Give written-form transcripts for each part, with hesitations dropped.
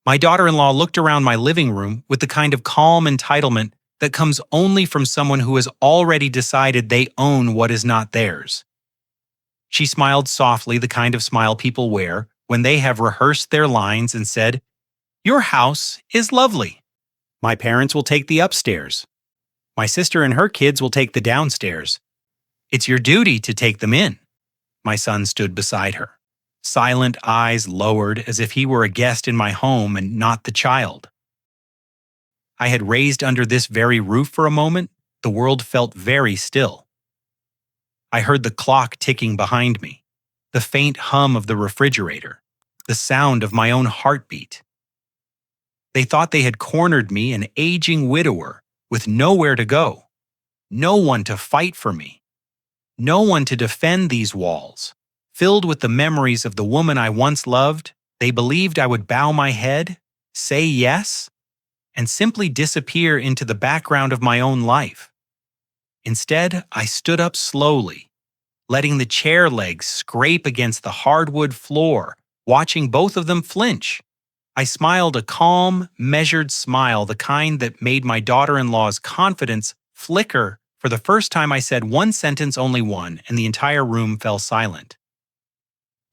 My daughter-in-law looked around my living room with the kind of calm entitlement that comes only from someone who has already decided they own what is not theirs. She smiled softly, the kind of smile people wear when they have rehearsed their lines, and said, "Your house is lovely. My parents will take the upstairs. My sister and her kids will take the downstairs. It's your duty to take them in." My son stood beside her, silent, eyes lowered as if he were a guest in my home and not the child. I had raised under this very roof for a moment. The world felt very still. I heard the clock ticking behind me, the faint hum of the refrigerator, the sound of my own heartbeat. They thought they had cornered me, an aging widower, with nowhere to go, no one to fight for me, no one to defend these walls. Filled with the memories of the woman I once loved, they believed I would bow my head, say yes, and simply disappear into the background of my own life. Instead, I stood up slowly, letting the chair legs scrape against the hardwood floor, watching both of them flinch. I smiled, a calm, measured smile, the kind that made my daughter-in-law's confidence flicker. For the first time, I said one sentence, only one, and the entire room fell silent.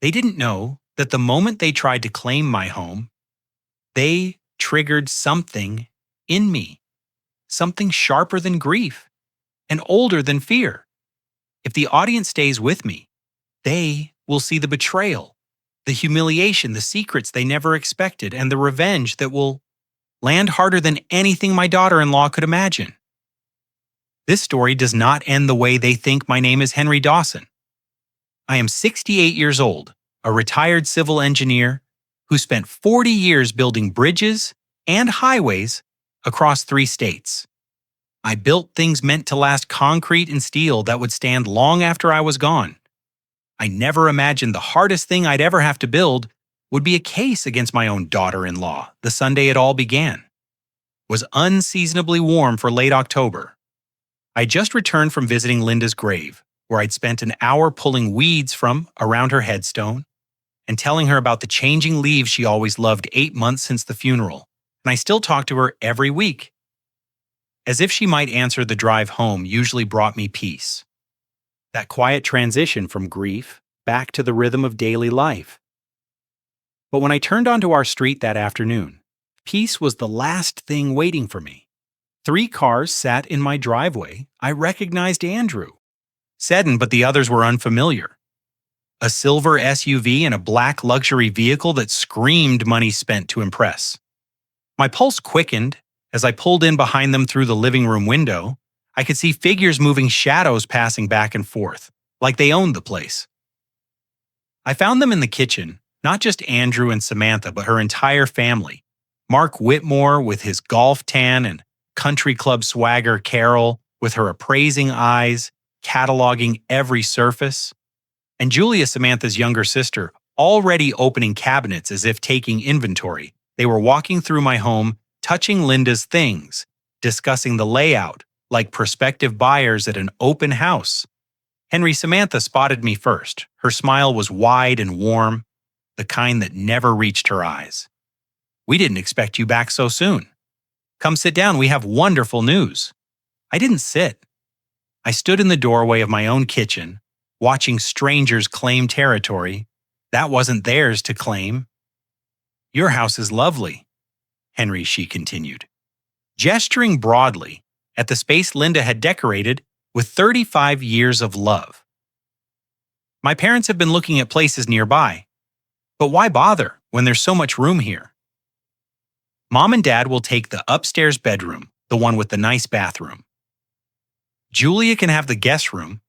They didn't know that the moment they tried to claim my home, they triggered something in me, something sharper than grief and older than fear. If the audience stays with me, they will see the betrayal, the humiliation, the secrets they never expected, and the revenge that will land harder than anything my daughter-in-law could imagine. This story does not end the way they think. My name is Henry Dawson. I am 68 years old, a retired civil engineer who spent 40 years building bridges and highways across 3 states. I built things meant to last, concrete and steel that would stand long after I was gone. I never imagined the hardest thing I'd ever have to build would be a case against my own daughter-in-law. The Sunday it all began was unseasonably warm for late October. I just returned from visiting Linda's grave, where I'd spent an hour pulling weeds from around her headstone and telling her about the changing leaves she always loved. 8 months since the funeral, and I still talk to her every week. As if she might answer, the drive home usually brought me peace. That quiet transition from grief back to the rhythm of daily life. But when I turned onto our street that afternoon, peace was the last thing waiting for me. 3 cars sat in my driveway. I recognized Andrew. Sedan, but the others were unfamiliar. A silver SUV and a black luxury vehicle that screamed money spent to impress. My pulse quickened as I pulled in behind them. Through the living room window, I could see figures moving, shadows passing back and forth, like they owned the place. I found them in the kitchen, not just Andrew and Samantha, but her entire family. Mark Whitmore with his golf tan and country club swagger, Carol with her appraising eyes, cataloging every surface, and Julia, Samantha's younger sister, already opening cabinets as if taking inventory. They were walking through my home, touching Linda's things, discussing the layout like prospective buyers at an open house. Samantha spotted me first. Her smile was wide and warm, the kind that never reached her eyes. "We didn't expect you back so soon. Come sit down, we have wonderful news." I didn't sit. I stood in the doorway of my own kitchen, watching strangers claim territory that wasn't theirs to claim. "Your house is lovely, Henry," she continued, gesturing broadly at the space Linda had decorated with 35 years of love. "My parents have been looking at places nearby, but why bother when there's so much room here? Mom and Dad will take the upstairs bedroom, the one with the nice bathroom. Julia can have the guest room.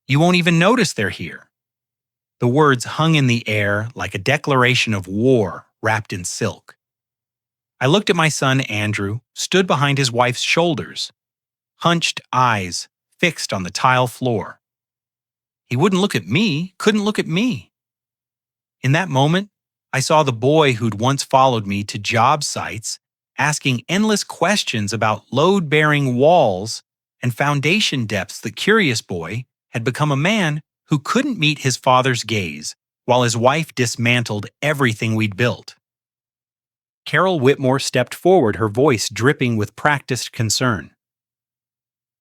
You won't even notice they're here." The words hung in the air like a declaration of war wrapped in silk. I looked at my son Andrew, stood behind his wife's shoulders, hunched eyes fixed on the tile floor. He wouldn't look at me, couldn't look at me. In that moment, I saw the boy who'd once followed me to job sites, asking endless questions about load-bearing walls and foundation depths. The curious boy had become a man who couldn't meet his father's gaze while his wife dismantled everything we'd built. Carol Whitmore stepped forward, her voice dripping with practiced concern.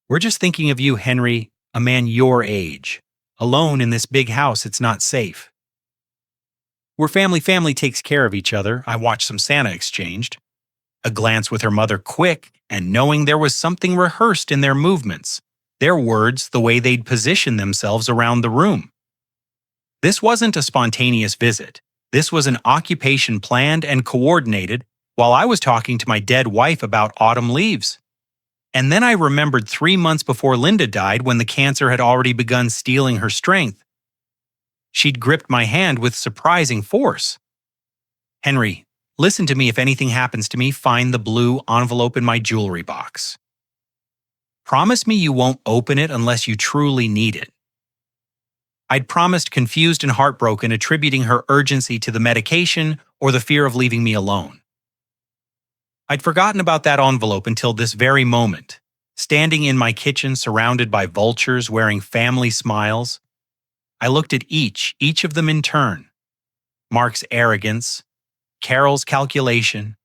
"We're just thinking of you, Henry, a man your age. Alone in this big house, it's not safe." "We're family takes care of each other," I watched Samantha exchanged. A glance with her mother, quick, and knowing there was something rehearsed in their movements, their words, the way they'd position themselves around the room. This wasn't a spontaneous visit. This was an occupation planned and coordinated while I was talking to my dead wife about autumn leaves. And then I remembered 3 months before Linda died, when the cancer had already begun stealing her strength. She'd gripped my hand with surprising force. "Henry, listen to me. If anything happens to me, find the blue envelope in my jewelry box. Promise me you won't open it unless you truly need it." I'd promised, confused and heartbroken, attributing her urgency to the medication or the fear of leaving me alone. I'd forgotten about that envelope until this very moment, standing in my kitchen surrounded by vultures wearing family smiles. I looked at each of them in turn. Mark's arrogance, Carol's calculation,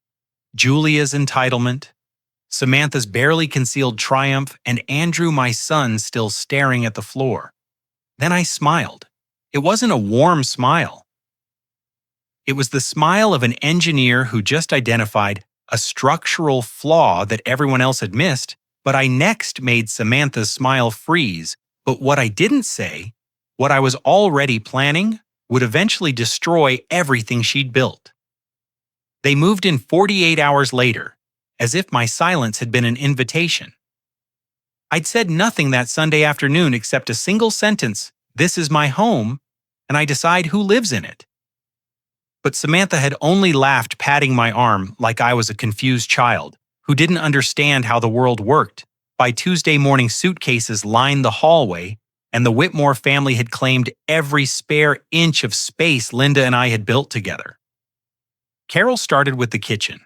Julia's entitlement, Samantha's barely concealed triumph, and Andrew, my son, still staring at the floor. Then I smiled. It wasn't a warm smile. It was the smile of an engineer who just identified a structural flaw that everyone else had missed, but I next made Samantha's smile freeze. But what I didn't say, what I was already planning, would eventually destroy everything she'd built. They moved in 48 hours later, as if my silence had been an invitation. I'd said nothing that Sunday afternoon except a single sentence, "This is my home, and I decide who lives in it." But Samantha had only laughed, patting my arm like I was a confused child who didn't understand how the world worked. By Tuesday morning, suitcases lined the hallway, and the Whitmore family had claimed every spare inch of space Linda and I had built together. Carol started with the kitchen.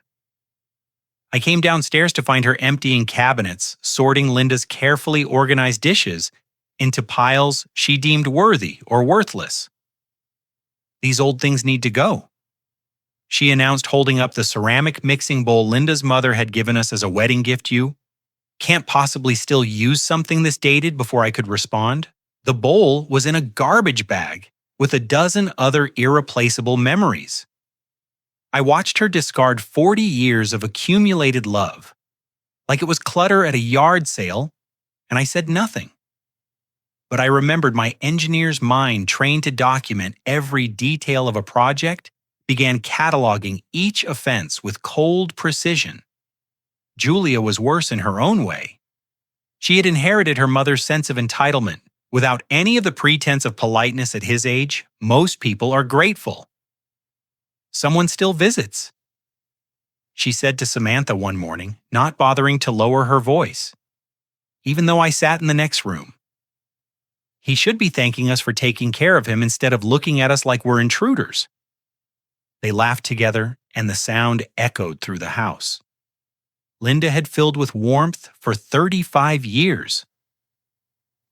I came downstairs to find her emptying cabinets, sorting Linda's carefully organized dishes into piles she deemed worthy or worthless. "These old things need to go," she announced, holding up the ceramic mixing bowl Linda's mother had given us as a wedding gift. "You can't possibly still use something this dated." Before I could respond, the bowl was in a garbage bag with a dozen other irreplaceable memories. I watched her discard 40 years of accumulated love, like it was clutter at a yard sale, and I said nothing. But I remembered my engineer's mind, trained to document every detail of a project, began cataloging each offense with cold precision. Julia was worse in her own way. She had inherited her mother's sense of entitlement. Without any of the pretense of politeness at his age, most people are grateful. "Someone still visits," she said to Samantha one morning, not bothering to lower her voice, even though I sat in the next room. "He should be thanking us for taking care of him instead of looking at us like we're intruders." They laughed together, and the sound echoed through the house. Linda had filled with warmth for 35 years.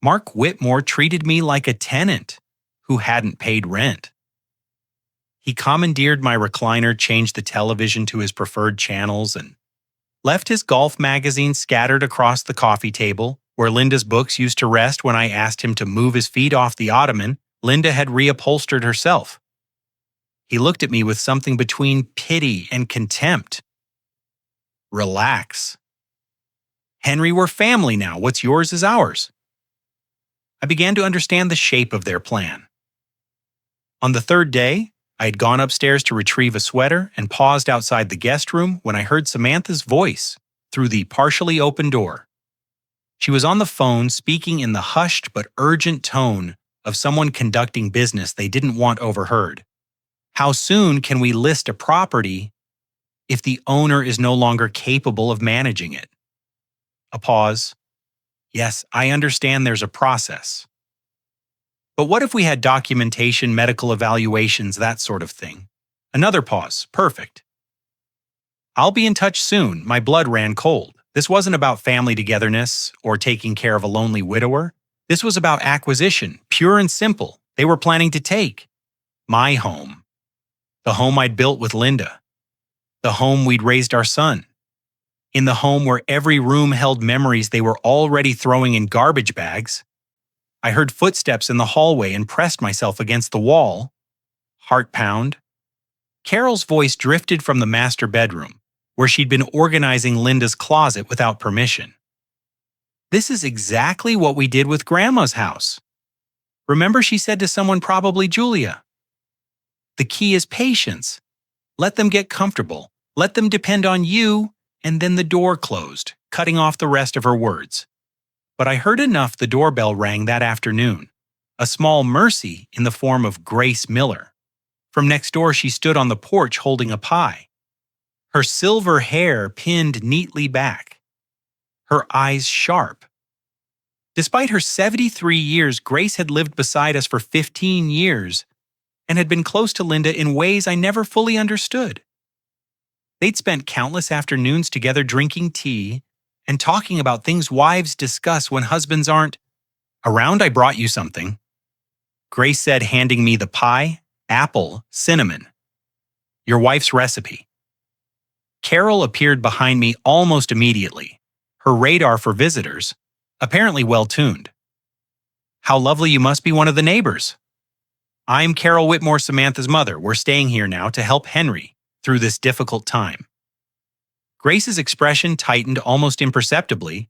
Mark Whitmore treated me like a tenant who hadn't paid rent. He commandeered my recliner, changed the television to his preferred channels, and left his golf magazine scattered across the coffee table, where Linda's books used to rest. When I asked him to move his feet off the ottoman, Linda had reupholstered herself. He looked at me with something between pity and contempt. "Relax. Henry, we're family now. What's yours is ours." I began to understand the shape of their plan. On the third day, I had gone upstairs to retrieve a sweater and paused outside the guest room when I heard Samantha's voice through the partially open door. She was on the phone, speaking in the hushed but urgent tone of someone conducting business they didn't want overheard. "How soon can we list a property if the owner is no longer capable of managing it?" A pause. "Yes, I understand there's a process. But what if we had documentation, medical evaluations, that sort of thing?" Another pause. "Perfect. I'll be in touch soon." My blood ran cold. This wasn't about family togetherness or taking care of a lonely widower. This was about acquisition, pure and simple. They were planning to take my home, the home I'd built with Linda. The home we'd raised our son. In the home where every room held memories they were already throwing in garbage bags. I heard footsteps in the hallway and pressed myself against the wall. Heart pound. Carol's voice drifted from the master bedroom, where she'd been organizing Linda's closet without permission. This is exactly what we did with Grandma's house. Remember, she said to someone, probably Julia. The key is patience. Let them get comfortable. Let them depend on you, and then the door closed, cutting off the rest of her words. But I heard enough the doorbell rang that afternoon, a small mercy in the form of Grace Miller. From next door, she stood on the porch holding a pie. Her silver hair pinned neatly back. Her eyes sharp. Despite her 73 years, Grace had lived beside us for 15 years and had been close to Linda in ways I never fully understood. They'd spent countless afternoons together drinking tea and talking about things wives discuss when husbands aren't around. I brought you something, Grace said, handing me the pie, apple, cinnamon. Your wife's recipe. Carol appeared behind me almost immediately, her radar for visitors, apparently well-tuned. How lovely, you must be one of the neighbors. I'm Carol Whitmore, Samantha's mother. We're staying here now to help Henry through this difficult time. Grace's expression tightened almost imperceptibly,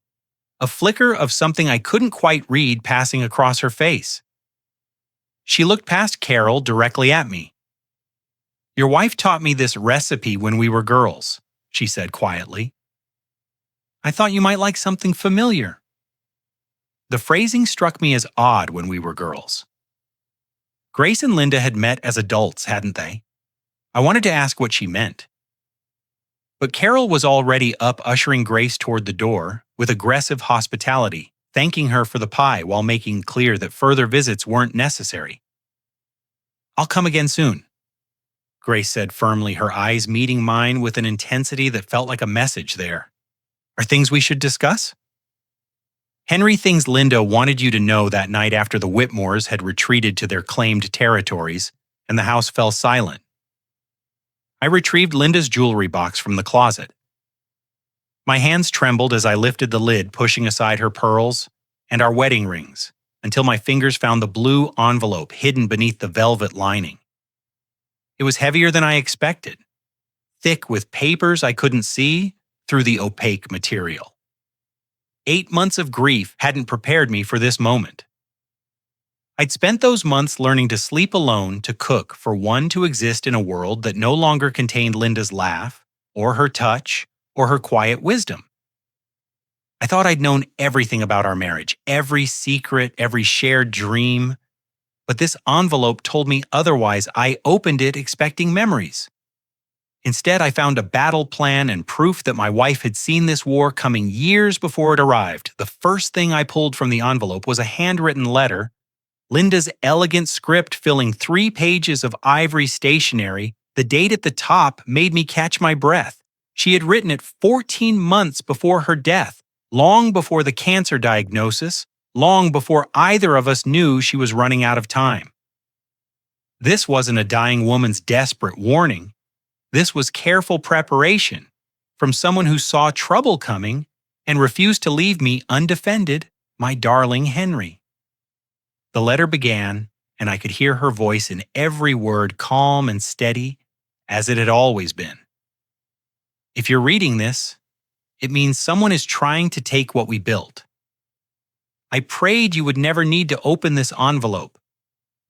a flicker of something I couldn't quite read passing across her face. She looked past Carol directly at me. Your wife taught me this recipe when we were girls, she said quietly. I thought you might like something familiar. The phrasing struck me as odd. When we were girls. Grace and Linda had met as adults, hadn't they? I wanted to ask what she meant. But Carol was already up, ushering Grace toward the door with aggressive hospitality, thanking her for the pie while making clear that further visits weren't necessary. I'll come again soon, Grace said firmly, her eyes meeting mine with an intensity that felt like a message there. Are things we should discuss? Henry, things Linda wanted you to know that night after the Whitmores had retreated to their claimed territories and the house fell silent. I retrieved Linda's jewelry box from the closet. My hands trembled as I lifted the lid, pushing aside her pearls and our wedding rings, until my fingers found the blue envelope hidden beneath the velvet lining. It was heavier than I expected, thick with papers I couldn't see through the opaque material. 8 months of grief hadn't prepared me for this moment. I'd spent those months learning to sleep alone, to cook for one, to exist in a world that no longer contained Linda's laugh, or her touch, or her quiet wisdom. I thought I'd known everything about our marriage, every secret, every shared dream. But this envelope told me otherwise. I opened it expecting memories. Instead, I found a battle plan and proof that my wife had seen this war coming years before it arrived. The first thing I pulled from the envelope was a handwritten letter, Linda's elegant script filling 3 pages of ivory stationery. The date at the top made me catch my breath. She had written it 14 months before her death, long before the cancer diagnosis, long before either of us knew she was running out of time. This wasn't a dying woman's desperate warning. This was careful preparation from someone who saw trouble coming and refused to leave me undefended, my darling Henry. The letter began, and I could hear her voice in every word, calm and steady, as it had always been. If you're reading this, it means someone is trying to take what we built. I prayed you would never need to open this envelope,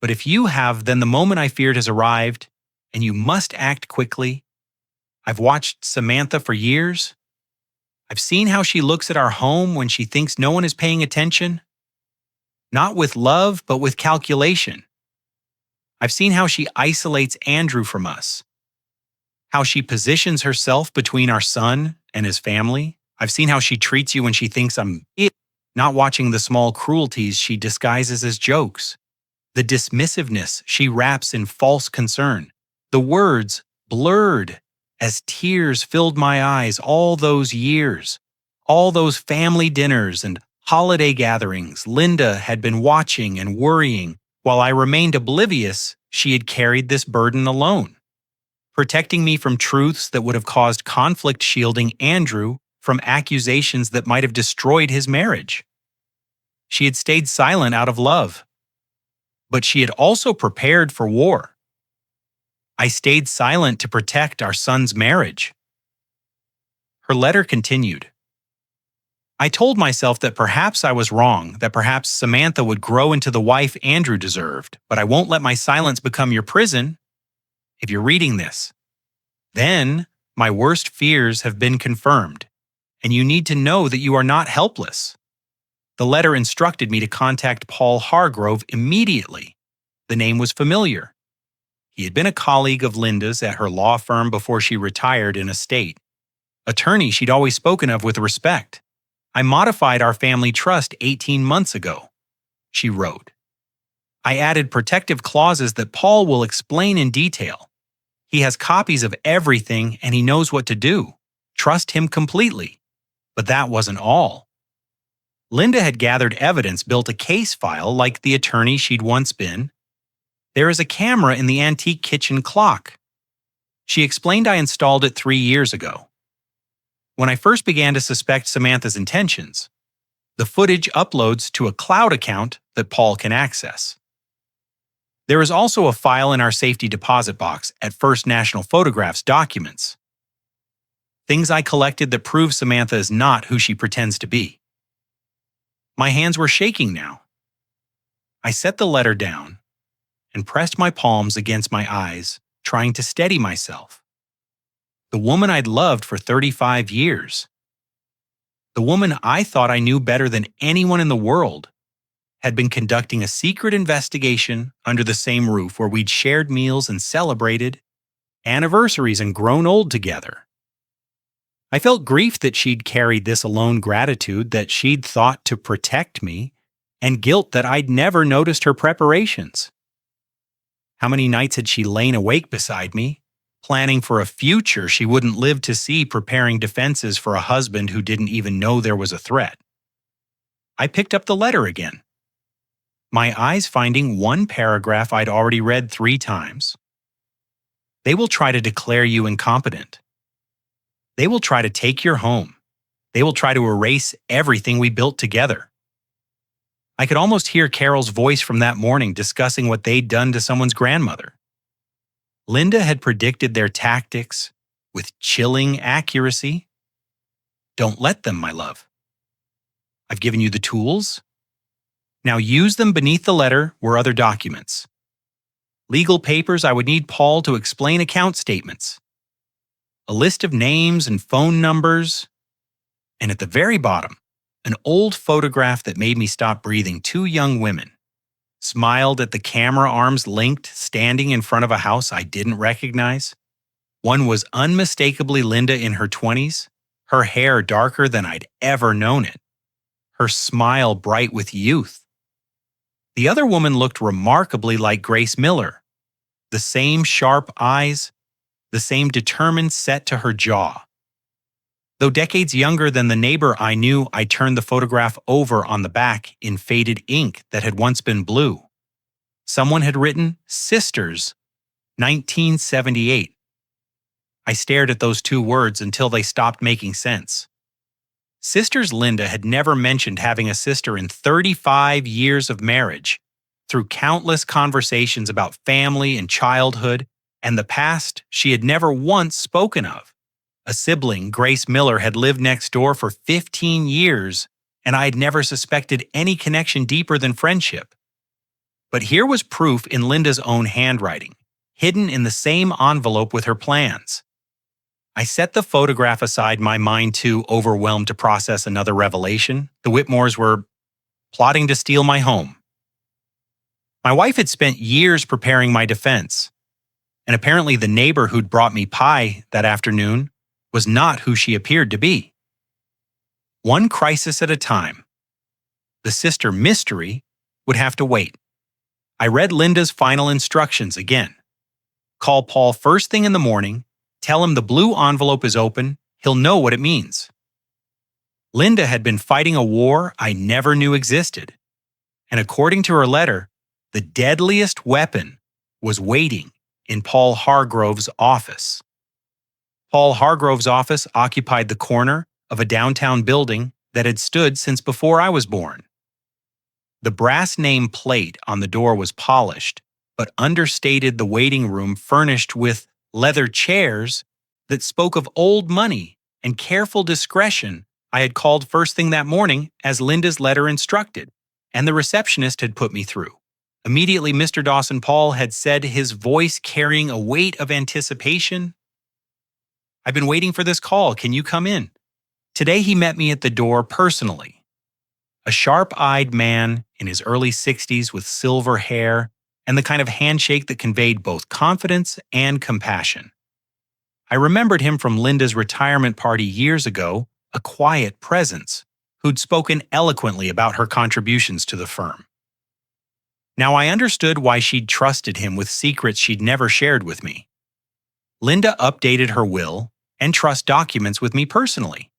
but if you have, then the moment I feared has arrived, and you must act quickly. I've watched Samantha for years. I've seen how she looks at our home when she thinks no one is paying attention. Not with love, but with calculation. I've seen how she isolates Andrew from us. How she positions herself between our son and his family. I've seen how she treats you when she thinks I'm it, not watching the small cruelties she disguises as jokes. The dismissiveness she wraps in false concern. The words blurred as tears filled my eyes all those years, all those family dinners and holiday gatherings. Linda had been watching and worrying while I remained oblivious. She had carried this burden alone. protecting me from truths that would have caused conflict, shielding Andrew from accusations that might have destroyed his marriage. She had stayed silent out of love, but she had also prepared for war. I stayed silent to protect our son's marriage. Her letter continued. I told myself that perhaps I was wrong, that perhaps Samantha would grow into the wife Andrew deserved, but I won't let my silence become your prison. If you're reading this, then my worst fears have been confirmed, and you need to know that you are not helpless. The letter instructed me to contact Paul Hargrove immediately. The name was familiar. He had been a colleague of Linda's at her law firm before she retired in a state. Attorney she'd always spoken of with respect. I modified our family trust 18 months ago, she wrote. I added protective clauses that Paul will explain in detail. He has copies of everything and he knows what to do. Trust him completely. But that wasn't all. Linda had gathered evidence, built a case file like the attorney she'd once been. There is a camera in the antique kitchen clock. She explained I installed it 3 years ago. When I first began to suspect Samantha's intentions, the footage uploads to a cloud account that Paul can access. There is also a file in our safety deposit box at First National Photographs documents. Things I collected that prove Samantha is not who she pretends to be. My hands were shaking now. I set the letter down and pressed my palms against my eyes, trying to steady myself. The woman I'd loved for 35 years. The woman I thought I knew better than anyone in the world had been conducting a secret investigation under the same roof where we'd shared meals and celebrated anniversaries and grown old together. I felt grief that she'd carried this alone, gratitude that she'd thought to protect me, and guilt that I'd never noticed her preparations. How many nights had she lain awake beside me, planning for a future she wouldn't live to see, preparing defenses for a husband who didn't even know there was a threat? I picked up the letter again, my eyes finding one paragraph I'd already read 3 times. They will try to declare you incompetent. They will try to take your home. They will try to erase everything we built together. I could almost hear Carol's voice from that morning discussing what they'd done to someone's grandmother. Linda had predicted their tactics with chilling accuracy. Don't let them, my love. I've given you the tools. Now use them. Beneath the letter were other documents. Legal papers I would need Paul to explain, account statements. A list of names and phone numbers. And at the very bottom, an old photograph that made me stop breathing. 2 young women smiled at the camera, arms linked, standing in front of a house I didn't recognize. One was unmistakably Linda in her 20s, her hair darker than I'd ever known it, her smile bright with youth. The other woman looked remarkably like Grace Miller, the same sharp eyes, the same determined set to her jaw. Though decades younger than the neighbor I knew, I turned the photograph over on the back in faded ink that had once been blue. Someone had written, Sisters, 1978. I stared at those 2 words until they stopped making sense. Sisters Linda had never mentioned having a sister in 35 years of marriage. Through countless conversations about family and childhood and the past she had never once spoken of. A sibling, Grace Miller, had lived next door for 15 years, and I had never suspected any connection deeper than friendship. But here was proof in Linda's own handwriting, hidden in the same envelope with her plans. I set the photograph aside, my mind too overwhelmed to process another revelation. The Whitmores were plotting to steal my home. My wife had spent years preparing my defense, and apparently the neighbor who'd brought me pie that afternoon was not who she appeared to be. One crisis at a time. The sister mystery would have to wait. I read Linda's final instructions again. Call Paul first thing in the morning, tell him the blue envelope is open, he'll know what it means. Linda had been fighting a war I never knew existed, and according to her letter, the deadliest weapon was waiting in Paul Hargrove's office. Paul Hargrove's office occupied the corner of a downtown building that had stood since before I was born. The brass name plate on the door was polished, but understated the waiting room furnished with leather chairs that spoke of old money and careful discretion I had called first thing that morning as Linda's letter instructed, and the receptionist had put me through. Immediately, Mr. Dawson Paul had said, his voice carrying a weight of anticipation, "I've been waiting for this call. Can you come in?" Today he met me at the door personally. A sharp-eyed man in his early 60s with silver hair and the kind of handshake that conveyed both confidence and compassion. I remembered him from Linda's retirement party years ago, a quiet presence who'd spoken eloquently about her contributions to the firm. Now I understood why she'd trusted him with secrets she'd never shared with me. Linda updated her will and trust documents with me personally.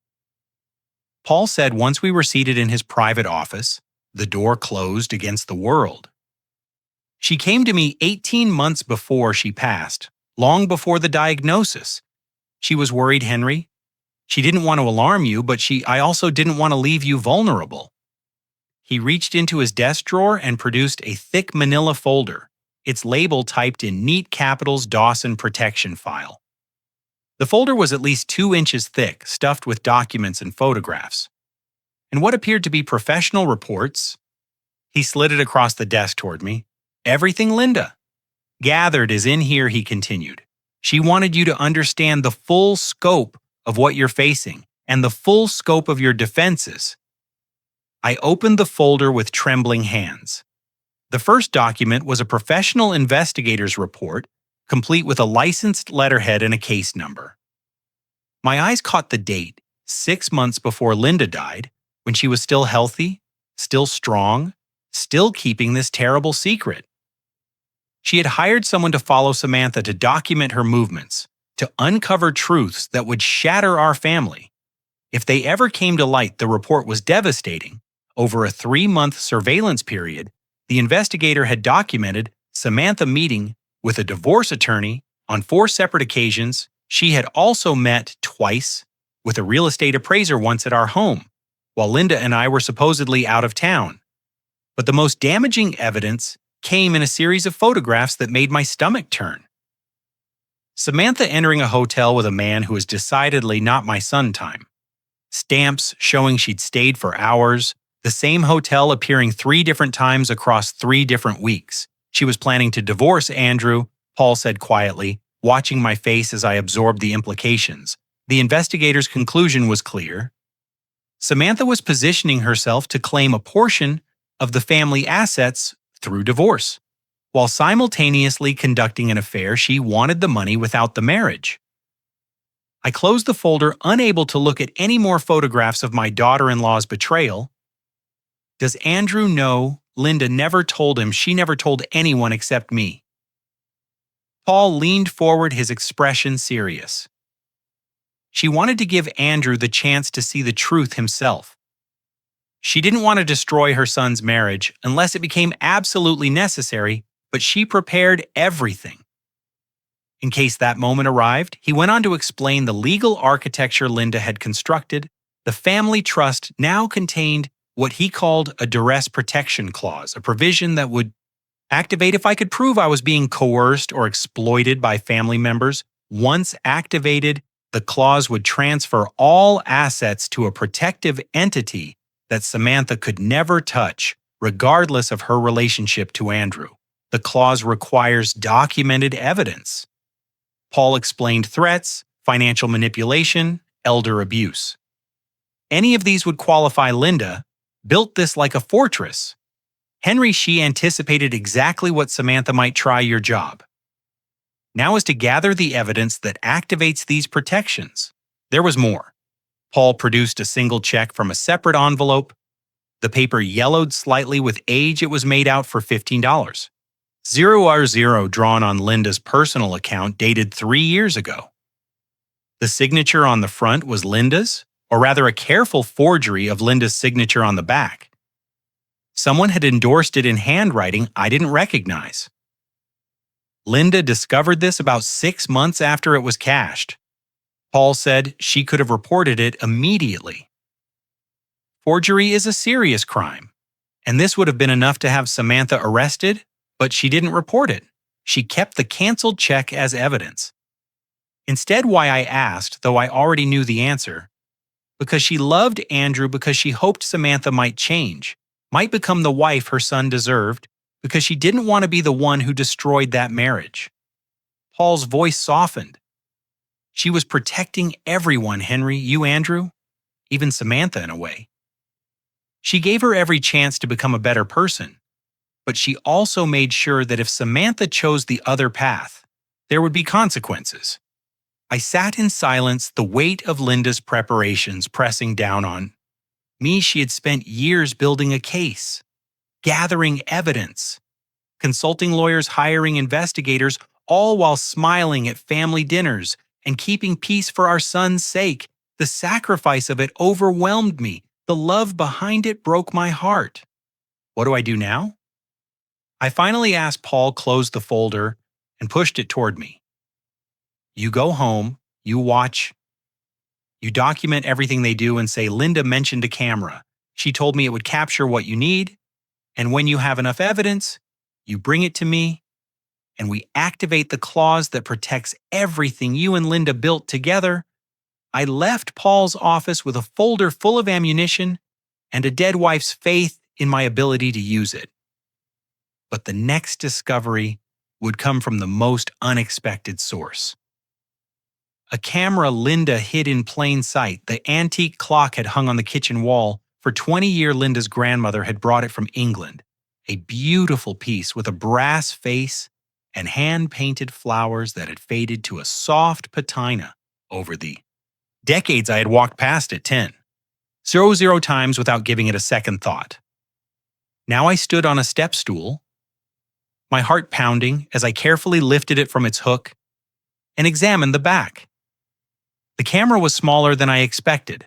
Paul said once we were seated in his private office, the door closed against the world. She came to me 18 months before she passed, long before the diagnosis. She was worried, Henry. She didn't want to alarm you, but I also didn't want to leave you vulnerable. He reached into his desk drawer and produced a thick manila folder, its label typed in neat capitals, Dawson protection file. The folder was at least 2 inches thick, stuffed with documents and photographs. And what appeared to be professional reports. He slid it across the desk toward me. "Everything Linda gathered is in here," he continued. "She wanted you to understand the full scope of what you're facing and the full scope of your defenses." I opened the folder with trembling hands. The first document was a professional investigator's report, complete with a licensed letterhead and a case number. My eyes caught the date, 6 months before Linda died, when she was still healthy, still strong, still keeping this terrible secret. She had hired someone to follow Samantha to document her movements, to uncover truths that would shatter our family. If they ever came to light, the report was devastating. Over a 3-month surveillance period, the investigator had documented Samantha meeting with a divorce attorney on 4 separate occasions. She had also met twice with a real estate appraiser once at our home, while Linda and I were supposedly out of town. But the most damaging evidence came in a series of photographs that made my stomach turn. Samantha entering a hotel with a man who was decidedly not my son time. Stamps showing she'd stayed for hours, the same hotel appearing 3 different times across 3 different weeks. She was planning to divorce Andrew, Paul said quietly, watching my face as I absorbed the implications. The investigator's conclusion was clear. Samantha was positioning herself to claim a portion of the family assets through divorce, while simultaneously conducting an affair. She wanted the money without the marriage. I closed the folder, unable to look at any more photographs of my daughter-in-law's betrayal. Does Andrew know Linda never told him? She never told anyone except me. Paul leaned forward, his expression serious. She wanted to give Andrew the chance to see the truth himself. She didn't want to destroy her son's marriage unless it became absolutely necessary, but she prepared everything. In case that moment arrived, he went on to explain the legal architecture Linda had constructed. The family trust now contained what he called a duress protection clause, a provision that would activate if I could prove I was being coerced or exploited by family members. Once activated, the clause would transfer all assets to a protective entity that Samantha could never touch, regardless of her relationship to Andrew. The clause requires documented evidence. Paul explained threats, financial manipulation, elder abuse. Any of these would qualify. Linda built this like a fortress. Henry, she anticipated exactly what Samantha might try your job. Now is to gather the evidence that activates these protections. There was more. Paul produced a single check from a separate envelope. The paper yellowed slightly with age. It was made out for $15. 0R0 drawn on Linda's personal account, dated 3 years ago. The signature on the front was Linda's, or rather a careful forgery of Linda's signature on the back. Someone had endorsed it in handwriting I didn't recognize. Linda discovered this about 6 months after it was cashed. Paul said she could have reported it immediately. Forgery is a serious crime, and this would have been enough to have Samantha arrested, but she didn't report it. She kept the canceled check as evidence. Instead, why I asked, though I already knew the answer, because she loved Andrew because she hoped Samantha might change, might become the wife her son deserved, because she didn't want to be the one who destroyed that marriage. Paul's voice softened. She was protecting everyone, Henry, you, Andrew, even Samantha in a way. She gave her every chance to become a better person, but she also made sure that if Samantha chose the other path, there would be consequences. I sat in silence, the weight of Linda's preparations pressing down on me. She had spent years building a case, gathering evidence, consulting lawyers, hiring investigators, all while smiling at family dinners and keeping peace for our son's sake. The sacrifice of it overwhelmed me. The love behind it broke my heart. What do I do now? I finally asked Paul close the folder and pushed it toward me. You go home, you watch, you document everything they do and say, Linda mentioned a camera. She told me it would capture what you need, and when you have enough evidence, you bring it to me, and we activate the clause that protects everything you and Linda built together. I left Paul's office with a folder full of ammunition and a dead wife's faith in my ability to use it. But the next discovery would come from the most unexpected source. A camera Linda hid in plain sight. The antique clock had hung on the kitchen wall. For 20 years, Linda's grandmother had brought it from England. A beautiful piece with a brass face and hand-painted flowers that had faded to a soft patina over the decades I had walked past it 0 times without giving it a second thought. Now I stood on a step stool, my heart pounding as I carefully lifted it from its hook and examined the back. The camera was smaller than I expected.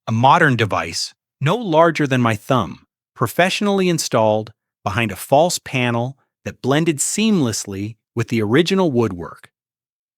A modern device, no larger than my thumb, professionally installed behind a false panel that blended seamlessly with the original woodwork.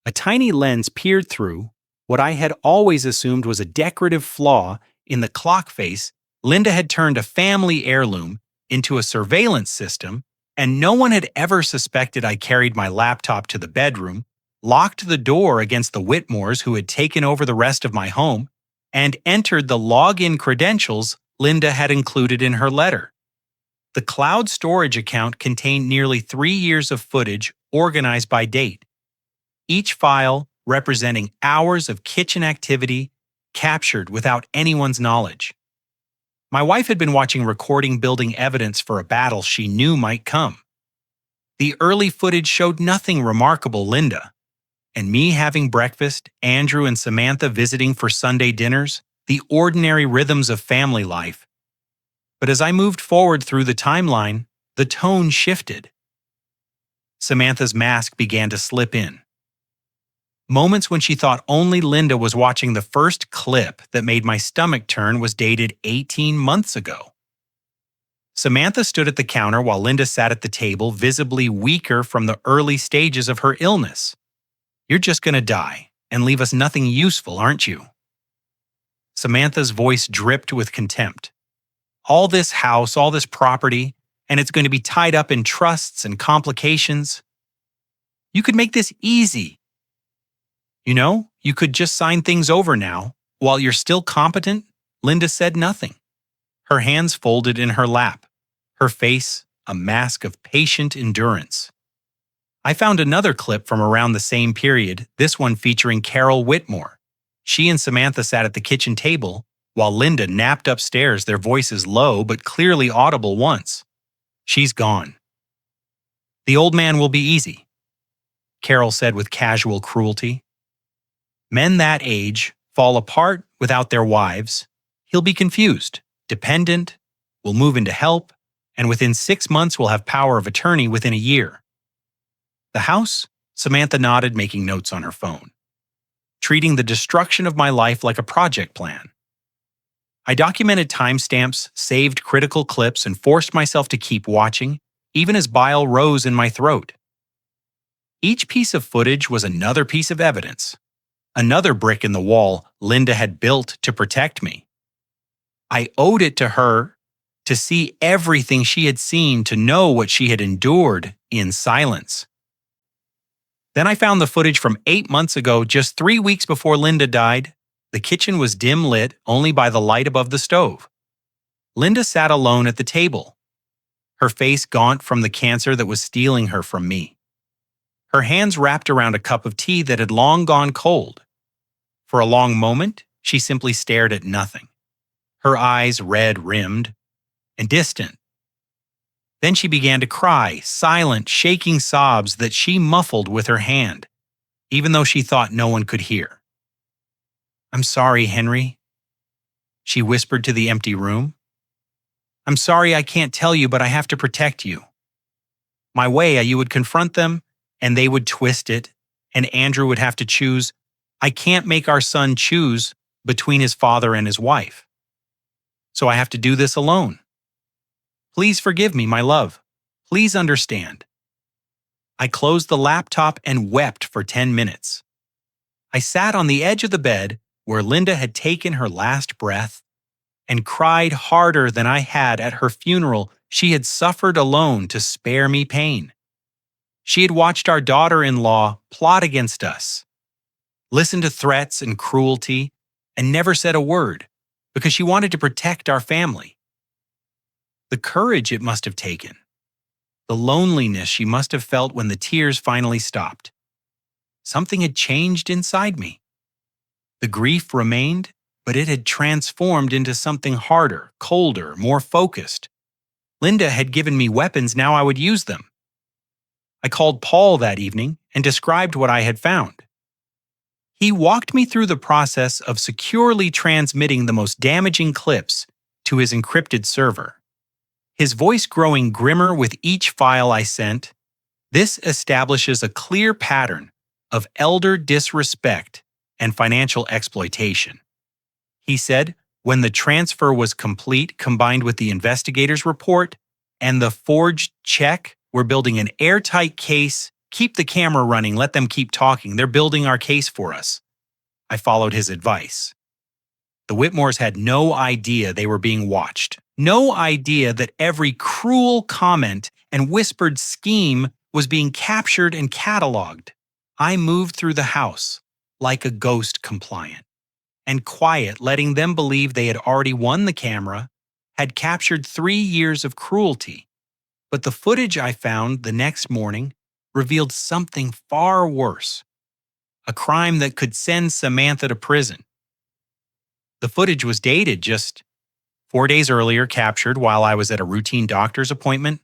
A tiny lens peered through what I had always assumed was a decorative flaw in the clock face. Linda had turned a family heirloom into a surveillance system, and no one had ever suspected I carried my laptop to the bedroom, locked the door against the Whitmores who had taken over the rest of my home, and entered the login credentials Linda had included in her letter. The cloud storage account contained nearly 3 years of footage organized by date, each file representing hours of kitchen activity captured without anyone's knowledge. My wife had been watching recording building evidence for a battle she knew might come. The early footage showed nothing remarkable. Linda and me having breakfast, Andrew and Samantha visiting for Sunday dinners, the ordinary rhythms of family life. But as I moved forward through the timeline, the tone shifted. Samantha's mask began to slip in. Moments when she thought only Linda was watching. The first clip that made my stomach turn was dated 18 months ago. Samantha stood at the counter while Linda sat at the table, visibly weaker from the early stages of her illness. You're just going to die and leave us nothing useful, aren't you? Samantha's voice dripped with contempt. All this house, all this property, and it's going to be tied up in trusts and complications. You could make this easy. You know, you could just sign things over now. While you're still competent, Linda said nothing. Her hands folded in her lap, her face a mask of patient endurance. I found another clip from around the same period, this one featuring Carol Whitmore. She and Samantha sat at the kitchen table while Linda napped upstairs, their voices low but clearly audible once. She's gone. The old man will be easy, Carol said with casual cruelty. Men that age fall apart without their wives. He'll be confused, dependent, will move into help, and within 6 months will have power of attorney within a year. The house? Samantha nodded, making notes on her phone. Treating the destruction of my life like a project plan. I documented timestamps, saved critical clips, and forced myself to keep watching, even as bile rose in my throat. Each piece of footage was another piece of evidence, another brick in the wall Linda had built to protect me. I owed it to her to see everything she had seen, to know what she had endured in silence. Then I found the footage from 8 months ago, just 3 weeks before Linda died. The kitchen was dim lit only by the light above the stove. Linda sat alone at the table, her face gaunt from the cancer that was stealing her from me. Her hands wrapped around a cup of tea that had long gone cold. For a long moment, she simply stared at nothing, her eyes red-rimmed and distant. Then she began to cry, silent, shaking sobs that she muffled with her hand, even though she thought no one could hear. "I'm sorry, Henry," she whispered to the empty room. "I'm sorry I can't tell you, but I have to protect you. My way, you would confront them, and they would twist it, and Andrew would have to choose. I can't make our son choose between his father and his wife. So I have to do this alone. Please forgive me, my love. Please understand." I closed the laptop and wept for 10 minutes. I sat on the edge of the bed where Linda had taken her last breath and cried harder than I had at her funeral. She had suffered alone to spare me pain. She had watched our daughter-in-law plot against us, listened to threats and cruelty, and never said a word because she wanted to protect our family. The courage it must have taken, the loneliness she must have felt when the tears finally stopped. Something had changed inside me. The grief remained, but it had transformed into something harder, colder, more focused. Linda had given me weapons, now I would use them. I called Paul that evening and described what I had found. He walked me through the process of securely transmitting the most damaging clips to his encrypted server, his voice growing grimmer with each file I sent. "This establishes a clear pattern of elder disrespect and financial exploitation," he said when the transfer was complete, combined with the investigator's report and the forged check. "We're building an airtight case. Keep the camera running, let them keep talking. They're building our case for us." I followed his advice. The Whitmores had no idea they were being watched, no idea that every cruel comment and whispered scheme was being captured and cataloged. I moved through the house like a ghost, compliant and quiet, letting them believe they had already won the camera, had captured 3 years of cruelty. But the footage I found the next morning revealed something far worse, a crime that could send Samantha to prison. The footage was dated just 4 days earlier, captured while I was at a routine doctor's appointment.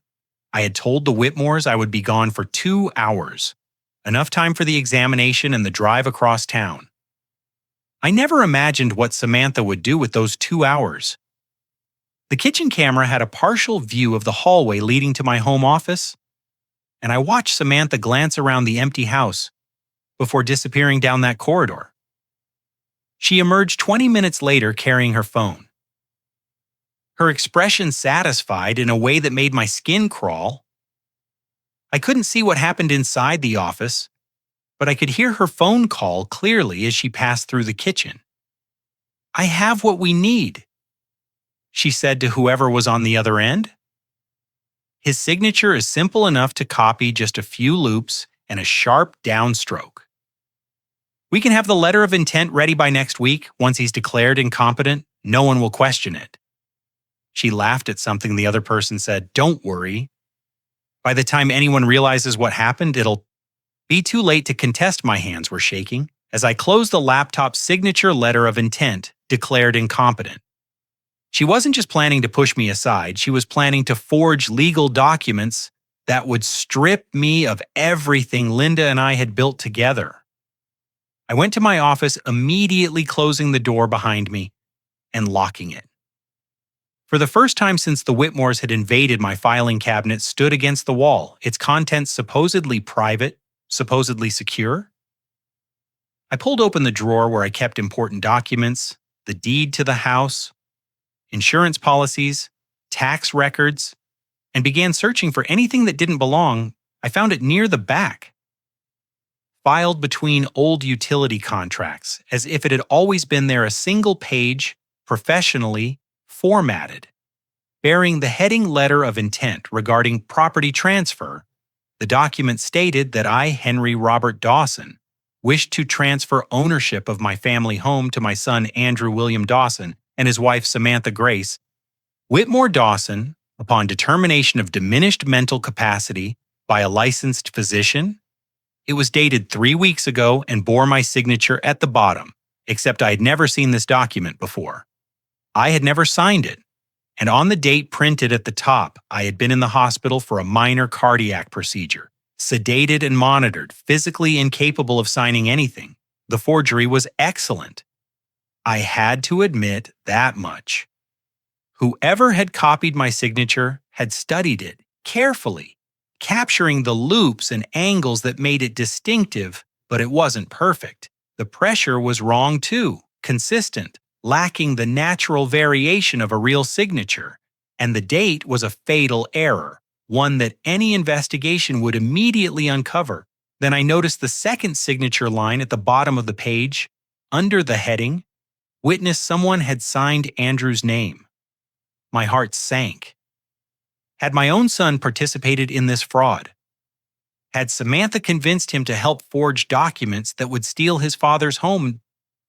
I had told the Whitmores I would be gone for 2 hours, enough time for the examination and the drive across town. I never imagined what Samantha would do with those 2 hours. The kitchen camera had a partial view of the hallway leading to my home office, and I watched Samantha glance around the empty house before disappearing down that corridor. She emerged 20 minutes later carrying her phone. Her expression satisfied in a way that made my skin crawl. I couldn't see what happened inside the office, but I could hear her phone call clearly as she passed through the kitchen. "I have what we need," she said to whoever was on the other end. His signature is simple enough to copy, just a few loops and a sharp downstroke. "We can have the letter of intent ready by next week. Once he's declared incompetent, no one will question it." She laughed at something the other person said. "Don't worry. By the time anyone realizes what happened, it'll be too late to contest." My hands were shaking as I closed the laptop's signature letter of intent, declared incompetent. She wasn't just planning to push me aside, she was planning to forge legal documents that would strip me of everything Linda and I had built together. I went to my office, immediately closing the door behind me and locking it. For the first time since the Whitmores had invaded, my filing cabinet stood against the wall, its contents supposedly private, supposedly secure. I pulled open the drawer where I kept important documents, the deed to the house, insurance policies, tax records, and began searching for anything that didn't belong. I found it near the back. filed between old utility contracts, as if it had always been there, a single page, professionally formatted, bearing the heading letter of intent regarding property transfer. The document stated that I, Henry Robert Dawson, wished to transfer ownership of my family home to my son Andrew William Dawson and his wife Samantha Grace Whitmore Dawson, upon determination of diminished mental capacity by a licensed physician. It was dated 3 weeks ago and bore my signature at the bottom, except I had never seen this document before. I had never signed it, and on the date printed at the top, I had been in the hospital for a minor cardiac procedure, sedated and monitored, physically incapable of signing anything. The forgery was excellent. I had to admit that much. Whoever had copied my signature had studied it carefully, capturing the loops and angles that made it distinctive, but it wasn't perfect. The pressure was wrong too, consistent, lacking the natural variation of a real signature, and the date was a fatal error, one that any investigation would immediately uncover. Then I noticed the second signature line at the bottom of the page, under the heading, "Witness someone had signed Andrew's name." My heart sank. Had my own son participated in this fraud? Had Samantha convinced him to help forge documents that would steal his father's home?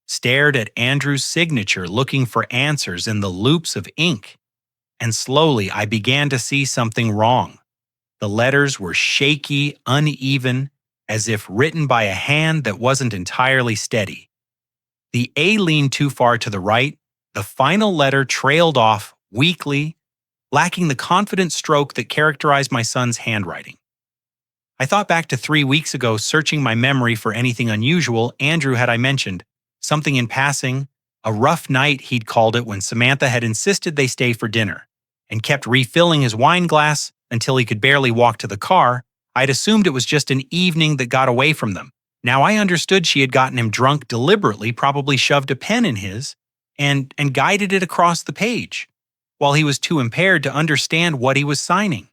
Stared at Andrew's signature, looking for answers in the loops of ink. And slowly I began to see something wrong. The letters were shaky, uneven, as if written by a hand that wasn't entirely steady. The A leaned too far to the right, the final letter trailed off weakly, lacking the confident stroke that characterized my son's handwriting. I thought back to 3 weeks ago, searching my memory for anything unusual. Andrew had I mentioned something in passing, a rough night he'd called it when Samantha had insisted they stay for dinner, and kept refilling his wine glass until he could barely walk to the car. I'd assumed it was just an evening that got away from them. Now I understood she had gotten him drunk deliberately, probably shoved a pen in his, and guided it across the page, while he was too impaired to understand what he was signing.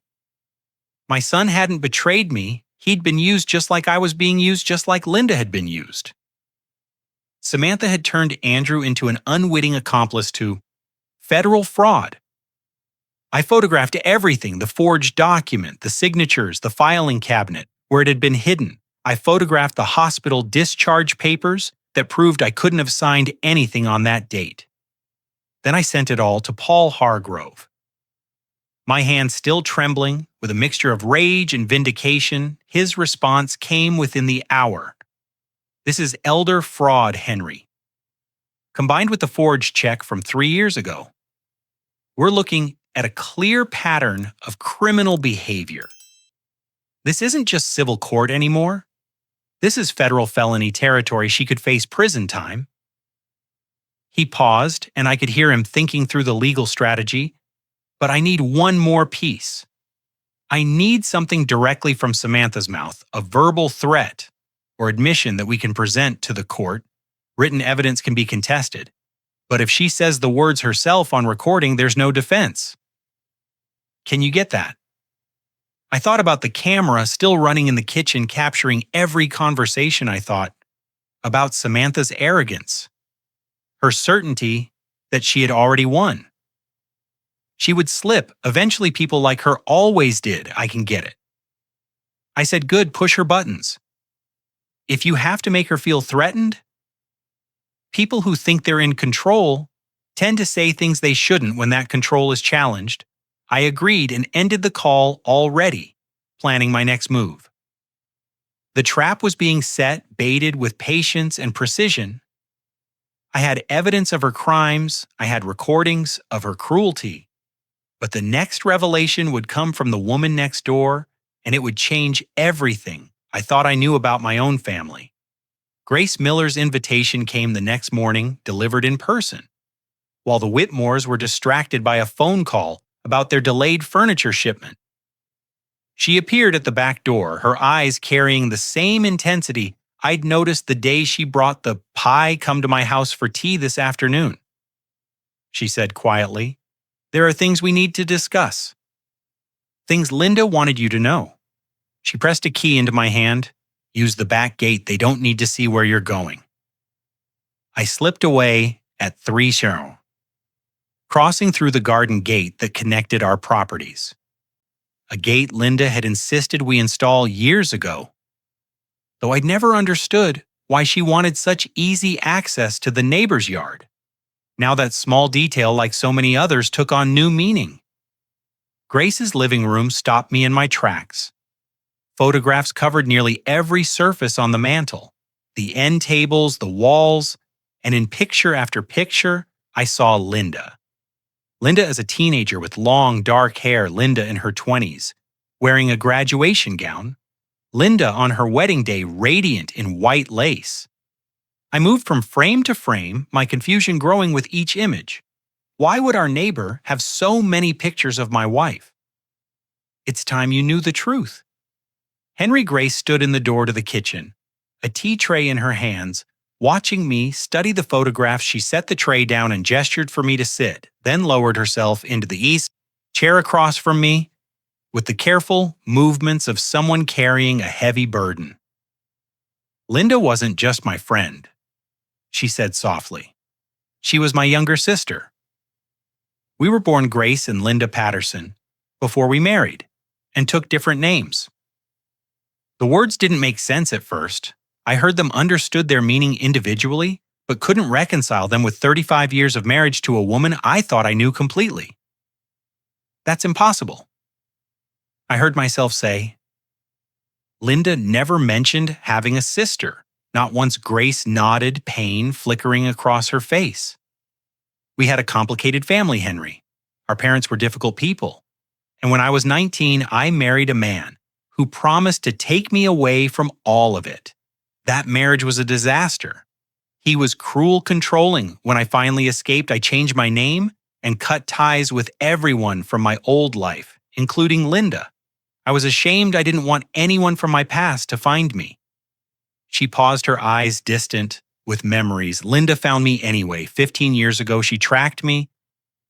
My son hadn't betrayed me. He'd been used just like I was being used, just like Linda had been used. Samantha had turned Andrew into an unwitting accomplice to federal fraud. I photographed everything, the forged document, the signatures, the filing cabinet, where it had been hidden. I photographed the hospital discharge papers that proved I couldn't have signed anything on that date. Then I sent it all to Paul Hargrove. My hand still trembling, with a mixture of rage and vindication, his response came within the hour. "This is elder fraud, Henry." Combined with the forged check from 3 years ago, we're looking at a clear pattern of criminal behavior. This isn't just civil court anymore. This is federal felony territory. She could face prison time. He paused, and I could hear him thinking through the legal strategy. But I need one more piece. I need something directly from Samantha's mouth, a verbal threat or admission that we can present to the court. Written evidence can be contested. But if she says the words herself on recording, there's no defense. Can you get that? I thought about the camera still running in the kitchen, capturing every conversation. I thought about Samantha's arrogance, her certainty that she had already won. She would slip. Eventually, people like her always did. I can get it. I said, "Good, push her buttons." If you have to make her feel threatened, people who think they're in control tend to say things they shouldn't when that control is challenged. I agreed and ended the call already, planning my next move. The trap was being set, baited with patience and precision. I had evidence of her crimes. I had recordings of her cruelty. But the next revelation would come from the woman next door, and it would change everything I thought I knew about my own family. Grace Miller's invitation came the next morning, delivered in person, while the Whitmores were distracted by a phone call about their delayed furniture shipment. She appeared at the back door, her eyes carrying the same intensity I'd noticed the day she brought the "pie, come to my house for tea this afternoon." She said quietly, "There are things we need to discuss. Things Linda wanted you to know." She pressed a key into my hand. Use the back gate. They don't need to see where you're going. I slipped away at 3 Sharon, crossing through the garden gate that connected our properties. A gate Linda had insisted we install years ago, though I'd never understood why she wanted such easy access to the neighbor's yard. Now that small detail, like so many others, took on new meaning. Grace's living room stopped me in my tracks. Photographs covered nearly every surface on the mantel, the end tables, the walls, and in picture after picture, I saw Linda. Linda as a teenager with long, dark hair, Linda in her 20s, wearing a graduation gown, Linda on her wedding day radiant in white lace. I moved from frame to frame, my confusion growing with each image. Why would our neighbor have so many pictures of my wife? It's time you knew the truth. Henry Grace stood in the door to the kitchen, a tea tray in her hands. Watching me study the photographs, she set the tray down and gestured for me to sit, then lowered herself into the east chair across from me, with the careful movements of someone carrying a heavy burden. Linda wasn't just my friend, she said softly. She was my younger sister. We were born Grace and Linda Patterson before we married, and took different names. The words didn't make sense at first. I heard them, understood their meaning individually, but couldn't reconcile them with 35 years of marriage to a woman I thought I knew completely. That's impossible, I heard myself say. Linda never mentioned having a sister. Not once. Grace nodded, pain flickering across her face. We had a complicated family, Henry. Our parents were difficult people. And when I was 19, I married a man who promised to take me away from all of it. That marriage was a disaster. He was cruel, controlling. When I finally escaped, I changed my name and cut ties with everyone from my old life, including Linda. I was ashamed. I didn't want anyone from my past to find me. She paused, her eyes distant with memories. Linda found me anyway. 15 years ago, she tracked me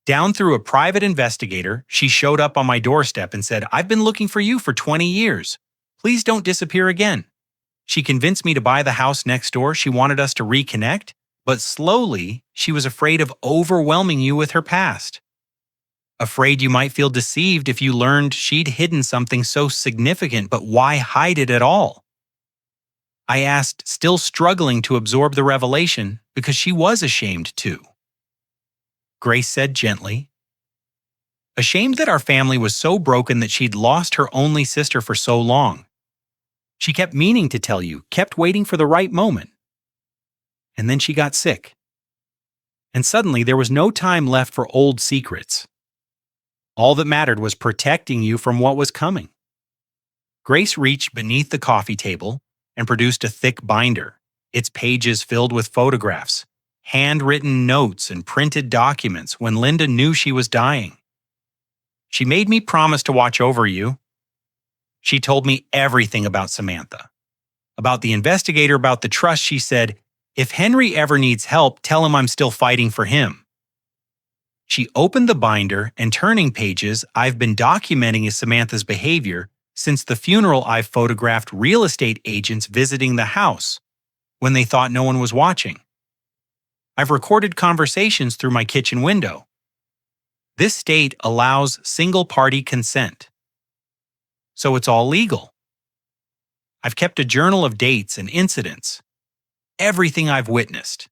down through a private investigator. She showed up on my doorstep and said, "I've been looking for you for 20 years. Please don't disappear again." She convinced me to buy the house next door. She wanted us to reconnect, but slowly she was afraid of overwhelming you with her past. Afraid you might feel deceived if you learned she'd hidden something so significant, but why hide it at all? I asked, still struggling to absorb the revelation, because she was ashamed too. Grace said gently, ashamed that our family was so broken that she'd lost her only sister for so long. She kept meaning to tell you, kept waiting for the right moment. And then she got sick. And suddenly there was no time left for old secrets. All that mattered was protecting you from what was coming. Grace reached beneath the coffee table and produced a thick binder, its pages filled with photographs, handwritten notes, and printed documents when Linda knew she was dying. She made me promise to watch over you. She told me everything about Samantha, about the investigator, about the trust. She said, if Henry ever needs help, tell him I'm still fighting for him. She opened the binder, and turning pages I've been documenting Samantha's behavior since the funeral. I've photographed real estate agents visiting the house when they thought no one was watching. I've recorded conversations through my kitchen window. This state allows single-party consent, so it's all legal. I've kept a journal of dates and incidents, everything I've witnessed.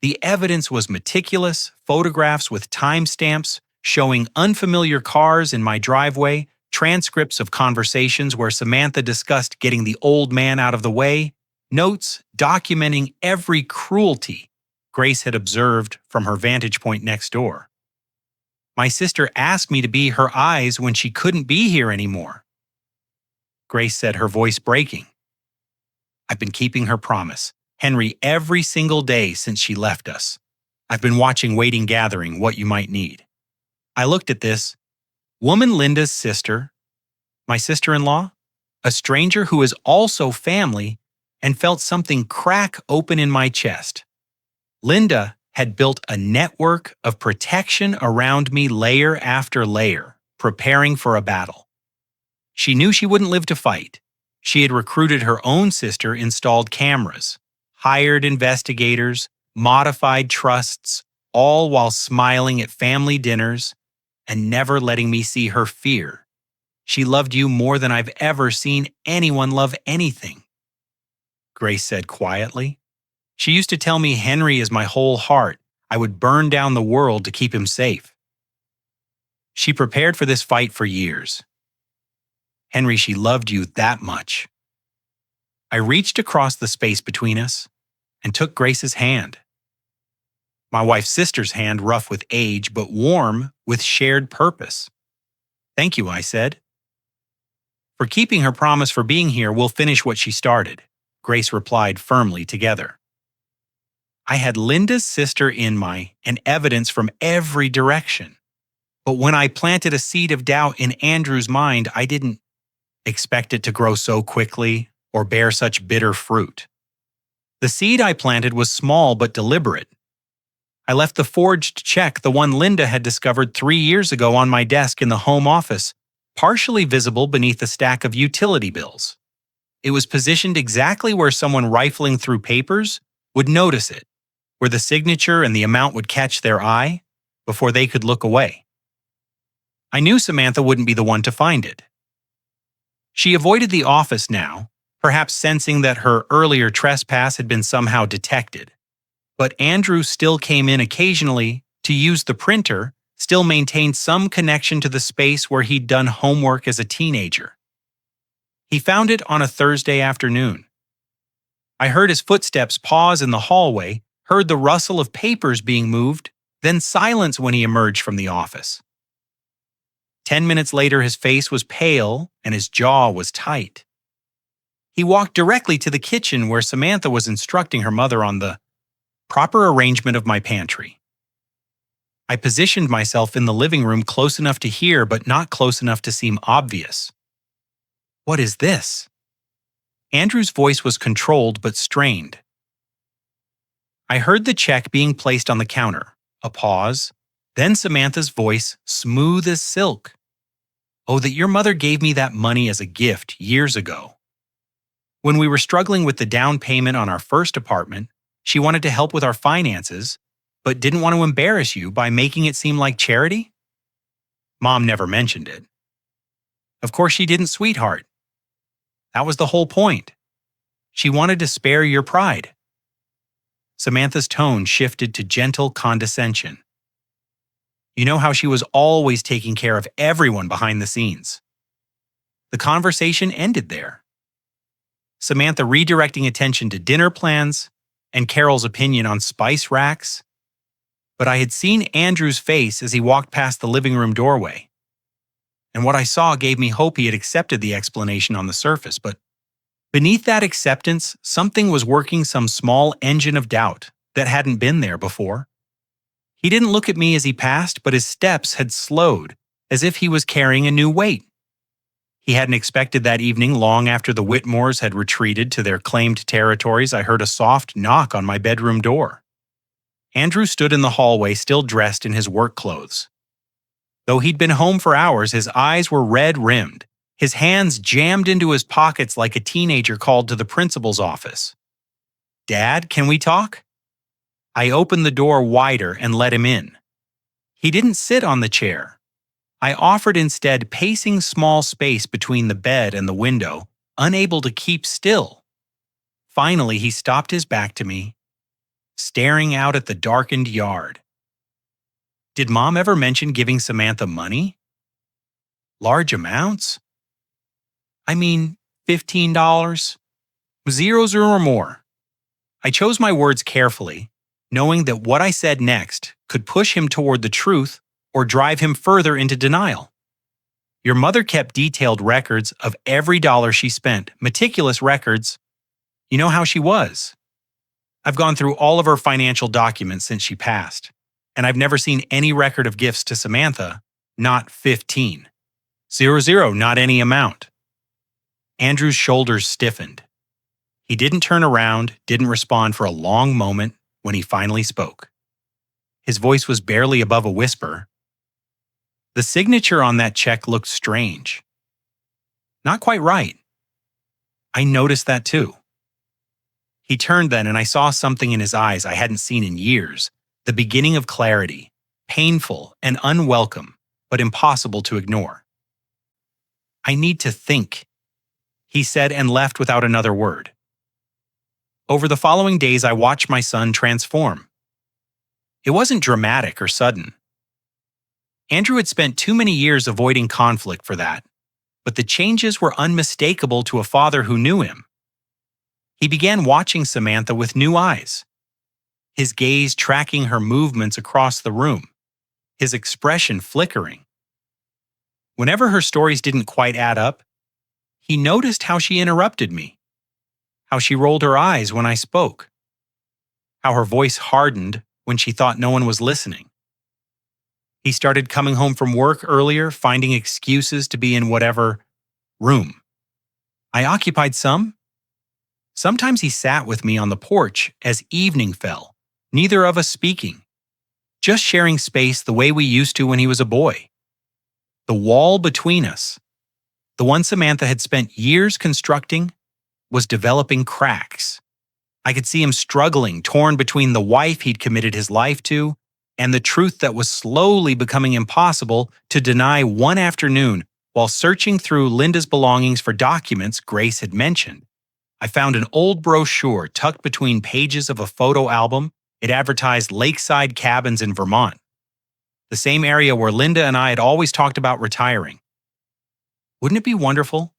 The evidence was meticulous, photographs with timestamps showing unfamiliar cars in my driveway, transcripts of conversations where Samantha discussed getting the old man out of the way, notes documenting every cruelty Grace had observed from her vantage point next door. My sister asked me to be her eyes when she couldn't be here anymore. Grace said, her voice breaking. I've been keeping her promise, Henry, every single day since she left us. I've been watching, waiting, gathering what you might need. I looked at this woman, Linda's sister, my sister-in-law, a stranger who is also family, and felt something crack open in my chest. Linda had built a network of protection around me, layer after layer, preparing for a battle. She knew she wouldn't live to fight, She had recruited her own sister, installed cameras, hired investigators, modified trusts, all while smiling at family dinners and never letting me see her fear. She loved you more than I've ever seen anyone love anything, Grace said quietly. She used to tell me Henry is my whole heart. I would burn down the world to keep him safe. She prepared for this fight for years. Henry, she loved you that much. I reached across the space between us and took Grace's hand. My wife's sister's hand, rough with age, but warm with shared purpose. Thank you, I said. For keeping her promise, for being here, we'll finish what she started, Grace replied firmly together. I had Linda's sister in and evidence from every direction. But when I planted a seed of doubt in Andrew's mind, I didn't expect it to grow so quickly or bear such bitter fruit. The seed I planted was small but deliberate. I left the forged check, the one Linda had discovered 3 years ago, on my desk in the home office, partially visible beneath a stack of utility bills. It was positioned exactly where someone rifling through papers would notice it, where the signature and the amount would catch their eye before they could look away. I knew Samantha wouldn't be the one to find it. She avoided the office now, perhaps sensing that her earlier trespass had been somehow detected. But Andrew still came in occasionally to use the printer, still maintained some connection to the space where he'd done homework as a teenager. He found it on a Thursday afternoon. I heard his footsteps pause in the hallway, heard the rustle of papers being moved, then silence when he emerged from the office. 10 minutes later, his face was pale and his jaw was tight. He walked directly to the kitchen where Samantha was instructing her mother on the proper arrangement of my pantry. I positioned myself in the living room close enough to hear, but not close enough to seem obvious. What is this? Andrew's voice was controlled but strained. I heard the check being placed on the counter, a pause, then Samantha's voice, smooth as silk. Oh, that your mother gave me that money as a gift years ago. When we were struggling with the down payment on our first apartment, she wanted to help with our finances, but didn't want to embarrass you by making it seem like charity? Mom never mentioned it. Of course she didn't, sweetheart. That was the whole point. She wanted to spare your pride. Samantha's tone shifted to gentle condescension. You know how she was always taking care of everyone behind the scenes. The conversation ended there. Samantha redirecting attention to dinner plans and Carol's opinion on spice racks. But I had seen Andrew's face as he walked past the living room doorway. And what I saw gave me hope he had accepted the explanation on the surface, but beneath that acceptance, something was working, some small engine of doubt that hadn't been there before. He didn't look at me as he passed, but his steps had slowed, as if he was carrying a new weight. He hadn't expected that evening, long after the Whitmores had retreated to their claimed territories, I heard a soft knock on my bedroom door. Andrew stood in the hallway, still dressed in his work clothes. Though he'd been home for hours, his eyes were red-rimmed, his hands jammed into his pockets like a teenager called to the principal's office. Dad, can we talk? I opened the door wider and let him in. He didn't sit on the chair. I offered instead, pacing small space between the bed and the window, unable to keep still. Finally, he stopped his back to me, staring out at the darkened yard. Did Mom ever mention giving Samantha money? Large amounts? I mean, $15? Zeros or more. I chose my words carefully, knowing that what I said next could push him toward the truth or drive him further into denial. Your mother kept detailed records of every dollar she spent, meticulous records. You know how she was. I've gone through all of her financial documents since she passed, and I've never seen any record of gifts to Samantha, not 15. 00, not any amount. Andrew's shoulders stiffened. He didn't turn around, didn't respond for a long moment when he finally spoke. His voice was barely above a whisper. The signature on that check looked strange. Not quite right. I noticed that too. He turned then and I saw something in his eyes I hadn't seen in years, the beginning of clarity, painful and unwelcome, but impossible to ignore. I need to think, he said and left without another word. Over the following days, I watched my son transform. It wasn't dramatic or sudden. Andrew had spent too many years avoiding conflict for that, but the changes were unmistakable to a father who knew him. He began watching Samantha with new eyes, his gaze tracking her movements across the room, his expression flickering. Whenever her stories didn't quite add up, he noticed how she interrupted me, how she rolled her eyes when I spoke, how her voice hardened when she thought no one was listening. He started coming home from work earlier, finding excuses to be in whatever room I occupied some. Sometimes he sat with me on the porch as evening fell, neither of us speaking, just sharing space the way we used to when he was a boy. The wall between us, the one Samantha had spent years constructing, was developing cracks. I could see him struggling, torn between the wife he'd committed his life to and the truth that was slowly becoming impossible to deny one afternoon while searching through Linda's belongings for documents Grace had mentioned. I found an old brochure tucked between pages of a photo album. It advertised lakeside cabins in Vermont, the same area where Linda and I had always talked about retiring. Wouldn't it be wonderful?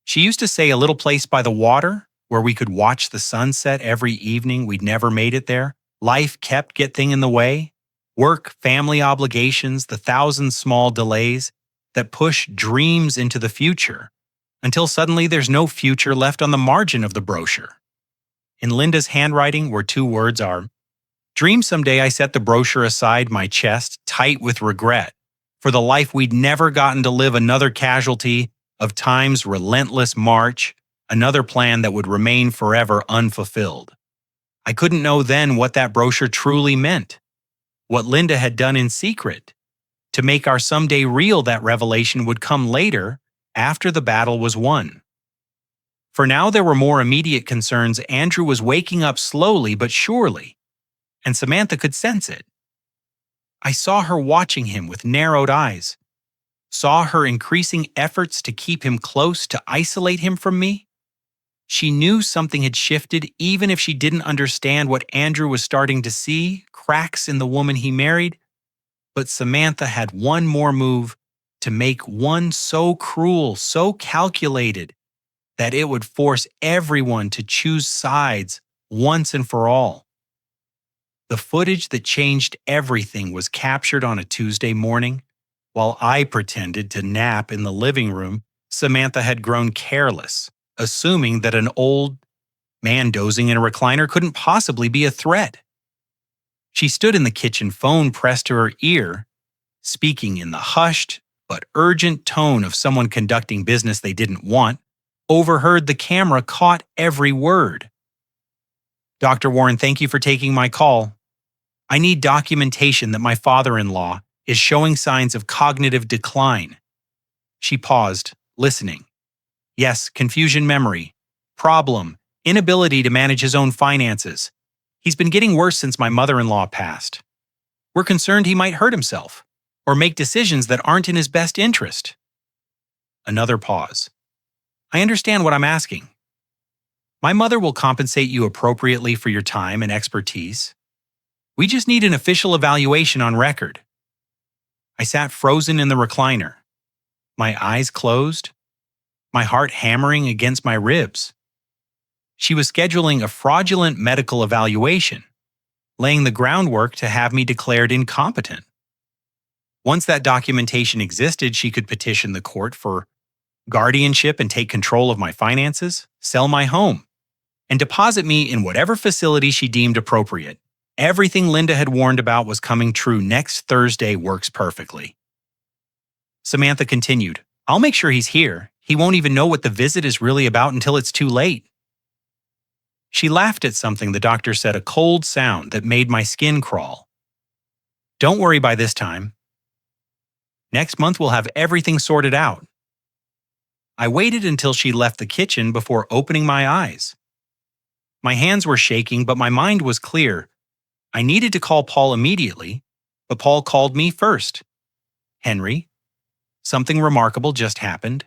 She used to say a little place by the water where we could watch the sunset every evening. We'd never made it there. Life kept getting in the way. Work, family obligations, the thousand small delays that push dreams into the future, until suddenly there's no future left on the margin of the brochure. In Linda's handwriting, where two words are, "Dream someday I set the brochure aside my chest, tight with regret, for the life we'd never gotten to live, another casualty of time's relentless march, another plan that would remain forever unfulfilled." I couldn't know then what that brochure truly meant, what Linda had done in secret. To make our someday real, that revelation would come later, after the battle was won. For now, there were more immediate concerns. Andrew was waking up slowly but surely, and Samantha could sense it. I saw her watching him with narrowed eyes, saw her increasing efforts to keep him close, to isolate him from me. She knew something had shifted, even if she didn't understand what Andrew was starting to see, cracks in the woman he married. But Samantha had one more move to make, one so cruel, so calculated, that it would force everyone to choose sides once and for all. The footage that changed everything was captured on a Tuesday morning. While I pretended to nap in the living room, Samantha had grown careless, assuming that an old man dozing in a recliner couldn't possibly be a threat. She stood in the kitchen, phone pressed to her ear, speaking in the hushed but urgent tone of someone conducting business they didn't want. Overheard, the camera caught every word. "Dr. Warren, thank you for taking my call. I need documentation that my father-in-law is showing signs of cognitive decline." She paused, listening. "Yes, confusion memory. Problem, inability to manage his own finances. He's been getting worse since my mother-in-law passed. We're concerned he might hurt himself or make decisions that aren't in his best interest." Another pause. "I understand what I'm asking. My mother will compensate you appropriately for your time and expertise. We just need an official evaluation on record." I sat frozen in the recliner, my eyes closed, my heart hammering against my ribs. She was scheduling a fraudulent medical evaluation, laying the groundwork to have me declared incompetent. Once that documentation existed, she could petition the court for guardianship and take control of my finances, sell my home, and deposit me in whatever facility she deemed appropriate. Everything Linda had warned about was coming true. "Next Thursday works perfectly." Samantha continued, "I'll make sure he's here. He won't even know what the visit is really about until it's too late." She laughed at something the doctor said, a cold sound that made my skin crawl. "Don't worry by this time. Next month we'll have everything sorted out." I waited until she left the kitchen before opening my eyes. My hands were shaking, but my mind was clear. I needed to call Paul immediately, but Paul called me first. "Henry, something remarkable just happened."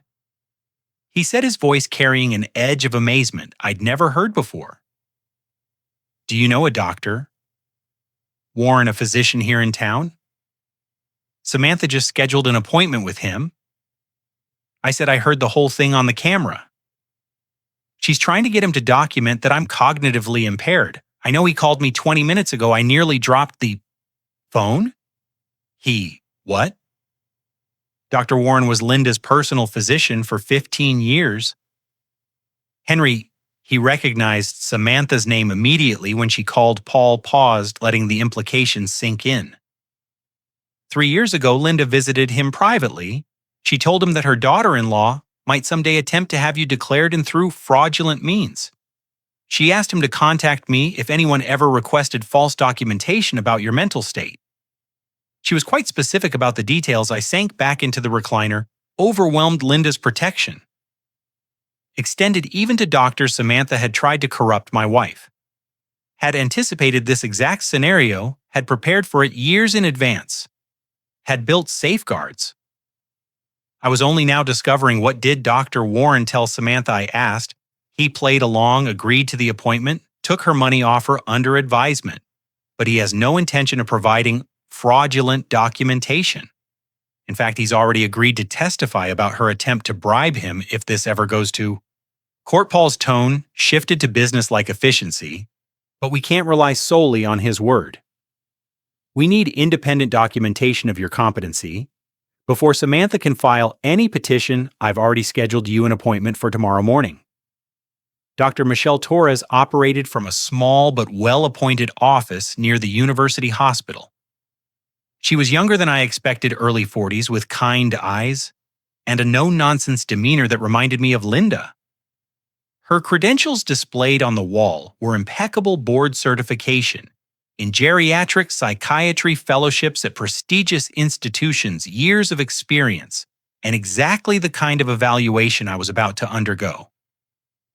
He said, his voice carrying an edge of amazement I'd never heard before. "Do you know a doctor? Warren, a physician here in town?" "Samantha just scheduled an appointment with him." I said, "I heard the whole thing on the camera." "She's trying to get him to document that I'm cognitively impaired. I know he called me 20 minutes ago. I nearly dropped the phone." "He what?" "Dr. Warren was Linda's personal physician for 15 years. Henry, he recognized Samantha's name immediately when she called. Paul paused, letting the implications sink in. 3 years ago, Linda visited him privately. She told him that her daughter-in-law might someday attempt to have you declared and through fraudulent means. She asked him to contact me if anyone ever requested false documentation about your mental state. She was quite specific about the details. I sank back into the recliner, overwhelmed. Linda's protection extended even to doctors Samantha had tried to corrupt my wife. Had anticipated this exact scenario, had prepared for it years in advance, had built safeguards. I was only now discovering, what did Dr. Warren tell Samantha? I asked. He played along, agreed to the appointment, took her money offer under advisement, but he has no intention of providing fraudulent documentation. In fact, he's already agreed to testify about her attempt to bribe him if this ever goes to court. Paul's tone shifted to business-like efficiency, but we can't rely solely on his word. We need independent documentation of your competency. Before Samantha can file any petition, I've already scheduled you an appointment for tomorrow morning. Dr. Michelle Torres operated from a small but well-appointed office near the University Hospital. She was younger than I expected, early 40s, with kind eyes and a no-nonsense demeanor that reminded me of Linda. Her credentials displayed on the wall were impeccable board certification in geriatric psychiatry, fellowships at prestigious institutions, years of experience, and exactly the kind of evaluation I was about to undergo.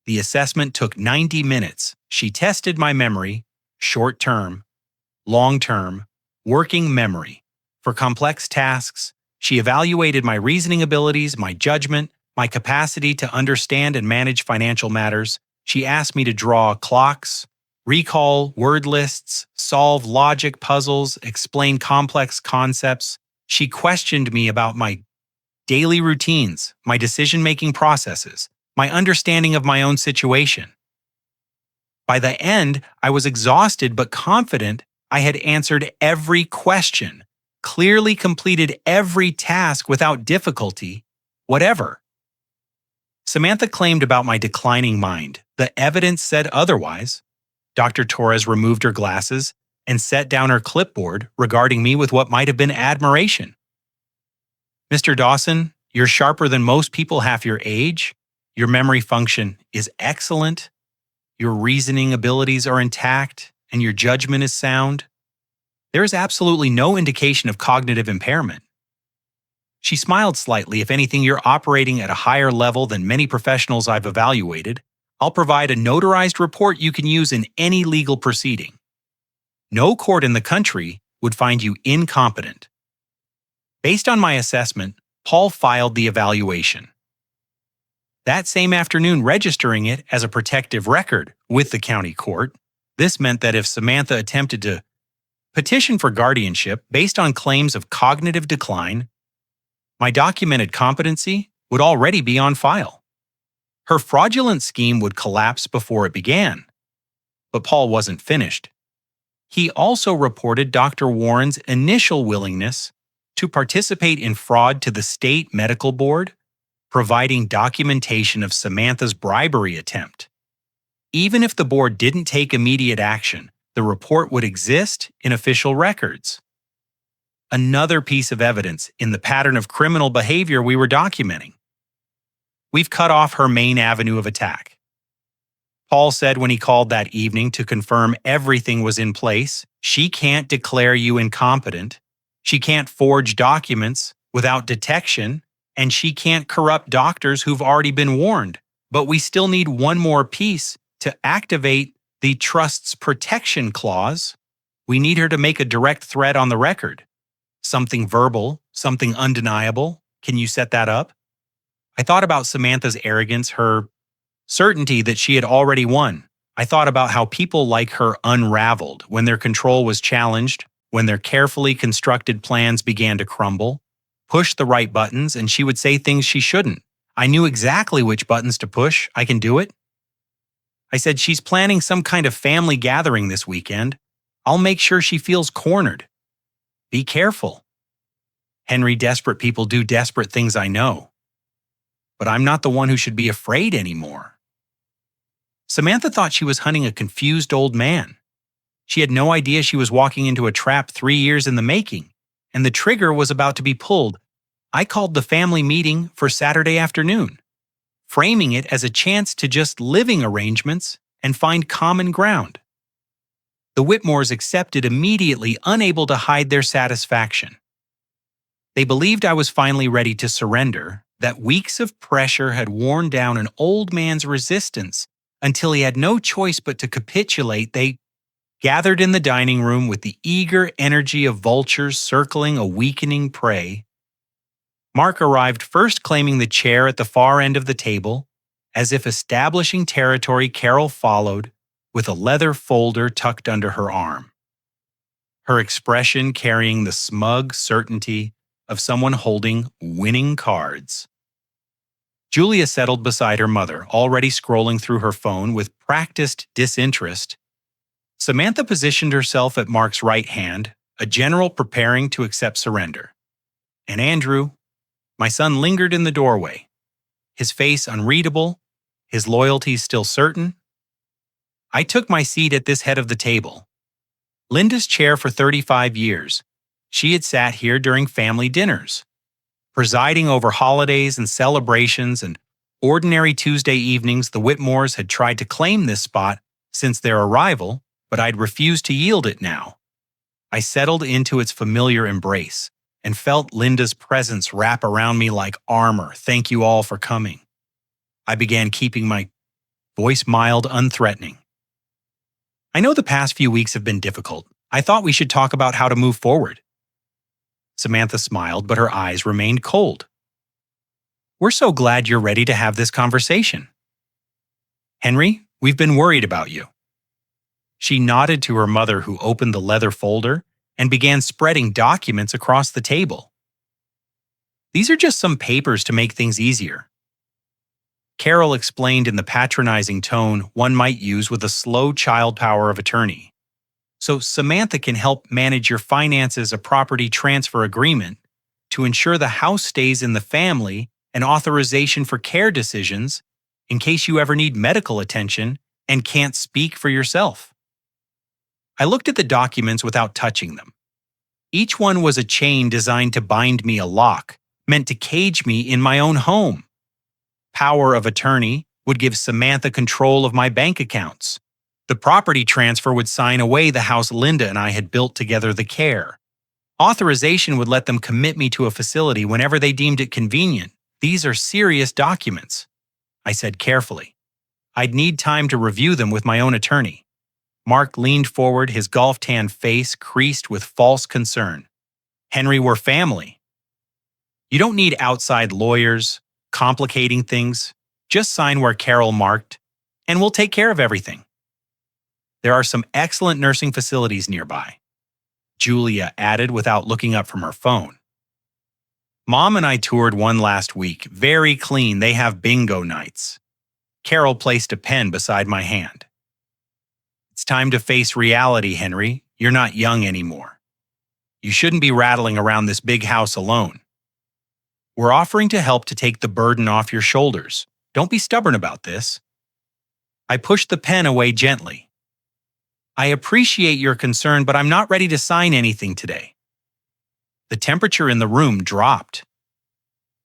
The assessment took 90 minutes. She tested my memory, short-term, long-term, working memory. For complex tasks, she evaluated my reasoning abilities, my judgment, my capacity to understand and manage financial matters. She asked me to draw clocks, recall word lists, solve logic puzzles, explain complex concepts. She questioned me about my daily routines, my decision-making processes, my understanding of my own situation. By the end, I was exhausted but confident I had answered every question, clearly completed every task without difficulty, whatever. Samantha claimed about my declining mind. The evidence said otherwise. Dr. Torres removed her glasses and set down her clipboard, regarding me with what might have been admiration. "Mr. Dawson, you're sharper than most people half your age. Your memory function is excellent. Your reasoning abilities are intact, and your judgment is sound. There is absolutely no indication of cognitive impairment." She smiled slightly. "If anything, you're operating at a higher level than many professionals I've evaluated. I'll provide a notarized report you can use in any legal proceeding. No court in the country would find you incompetent." Based on my assessment, Paul filed the evaluation that same afternoon, registering it as a protective record with the county court. This meant that if Samantha attempted to petition for guardianship based on claims of cognitive decline, my documented competency would already be on file. Her fraudulent scheme would collapse before it began. But Paul wasn't finished. He also reported Dr. Warren's initial willingness to participate in fraud to the state medical board, providing documentation of Samantha's bribery attempt. Even if the board didn't take immediate action, the report would exist in official records. Another piece of evidence in the pattern of criminal behavior we were documenting. We've cut off her main avenue of attack. Paul said when he called that evening to confirm everything was in place, "She can't declare you incompetent. She can't forge documents without detection. And she can't corrupt doctors who've already been warned. But we still need one more piece to activate the trust's protection clause. We need her to make a direct threat on the record. Something verbal, something undeniable. Can you set that up? I thought about Samantha's arrogance, her certainty that she had already won. I thought about how people like her unraveled when their control was challenged, when their carefully constructed plans began to crumble. Push the right buttons and she would say things she shouldn't. I knew exactly which buttons to push. I can do it. I said, she's planning some kind of family gathering this weekend. I'll make sure she feels cornered. Be careful. Henry, desperate people do desperate things, I know. But I'm not the one who should be afraid anymore. Samantha thought she was hunting a confused old man. She had no idea she was walking into a trap 3 years in the making, and the trigger was about to be pulled. I called the family meeting for Saturday afternoon, framing it as a chance to just living arrangements and find common ground. The Whitmores accepted immediately, unable to hide their satisfaction. They believed I was finally ready to surrender, that weeks of pressure had worn down an old man's resistance until he had no choice but to capitulate. They gathered in the dining room with the eager energy of vultures circling a weakening prey. Mark arrived first, claiming the chair at the far end of the table. As if establishing territory, Carol followed, with a leather folder tucked under her arm. Her expression carrying the smug certainty of someone holding winning cards. Julia settled beside her mother, already scrolling through her phone with practiced disinterest. Samantha positioned herself at Mark's right hand, a general preparing to accept surrender. And Andrew, my son, lingered in the doorway, his face unreadable, his loyalty still certain. I took my seat at this head of the table. Linda's chair for 35 years. She had sat here during family dinners, presiding over holidays and celebrations and ordinary Tuesday evenings. The Whitmores had tried to claim this spot since their arrival, but I'd refused to yield it now. I settled into its familiar embrace and felt Linda's presence wrap around me like armor. Thank you all for coming. I began, keeping my voice mild, unthreatening. I know the past few weeks have been difficult. I thought we should talk about how to move forward. Samantha smiled, but her eyes remained cold. We're so glad you're ready to have this conversation. Henry, we've been worried about you. She nodded to her mother, who opened the leather folder and began spreading documents across the table. These are just some papers to make things easier. Carol explained in the patronizing tone one might use with a slow child power of attorney. So Samantha can help manage your finances, a property transfer agreement to ensure the house stays in the family, and authorization for care decisions in case you ever need medical attention and can't speak for yourself. I looked at the documents without touching them. Each one was a chain designed to bind me, a lock meant to cage me in my own home. Power of attorney would give Samantha control of my bank accounts. The property transfer would sign away the house Linda and I had built together, the care. Authorization would let them commit me to a facility whenever they deemed it convenient. These are serious documents, I said carefully. I'd need time to review them with my own attorney. Mark leaned forward, his golf-tan face creased with false concern. Henry, we're family. You don't need outside lawyers complicating things. Just sign where Carol marked, and we'll take care of everything. There are some excellent nursing facilities nearby, Julia added without looking up from her phone. Mom and I toured one last week. Very clean. They have bingo nights. Carol placed a pen beside my hand. It's time to face reality, Henry. You're not young anymore. You shouldn't be rattling around this big house alone. We're offering to help to take the burden off your shoulders. Don't be stubborn about this. I pushed the pen away gently. I appreciate your concern, but I'm not ready to sign anything today. The temperature in the room dropped.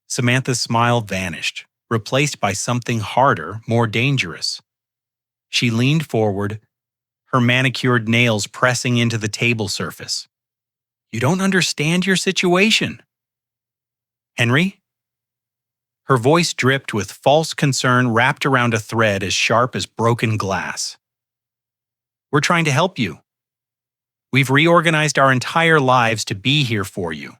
Samantha's smile vanished, replaced by something harder, more dangerous. She leaned forward, her manicured nails pressing into the table surface. You don't understand your situation. Henry, Her voice dripped with false concern wrapped around a thread as sharp as broken glass. "We're trying to help you. We've reorganized our entire lives to be here for you.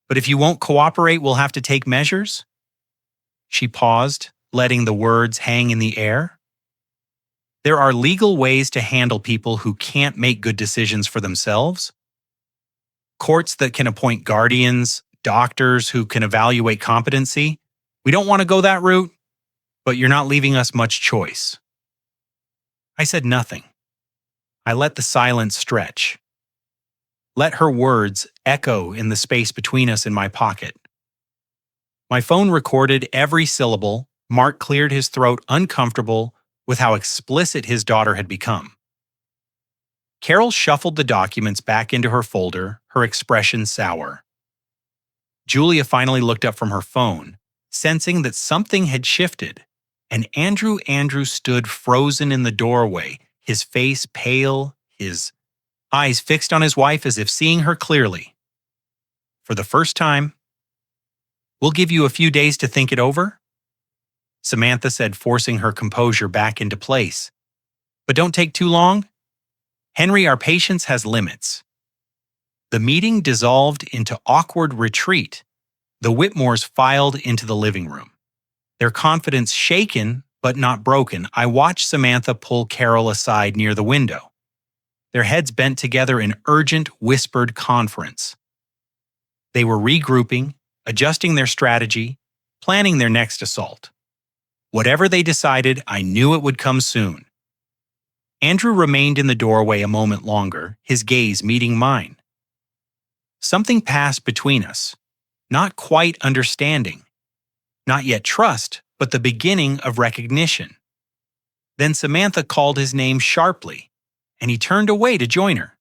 But if you won't cooperate, we'll have to take measures?" She paused, letting the words hang in the air. "There are legal ways to handle people who can't make good decisions for themselves. Courts that can appoint guardians, doctors who can evaluate competency. We don't want to go that route, but you're not leaving us much choice." I said nothing. I let the silence stretch. Let her words echo in the space between us in my pocket. My phone recorded every syllable. Mark cleared his throat, uncomfortable with how explicit his daughter had become. Carol shuffled the documents back into her folder, her expression sour. Julia finally looked up from her phone, sensing that something had shifted, and Andrew stood frozen in the doorway, his face pale, his eyes fixed on his wife as if seeing her clearly. For the first time, "We'll give you a few days to think it over," Samantha said, forcing her composure back into place. "But don't take too long. Henry, our patience has limits." The meeting dissolved into awkward retreat. The Whitmores filed into the living room. Their confidence shaken, but not broken. I watched Samantha pull Carol aside near the window. Their heads bent together in urgent, whispered conference. They were regrouping, adjusting their strategy, planning their next assault. Whatever they decided, I knew it would come soon. Andrew remained in the doorway a moment longer, his gaze meeting mine. Something passed between us, not quite understanding, not yet trust, but the beginning of recognition. Then Samantha called his name sharply, and he turned away to join her.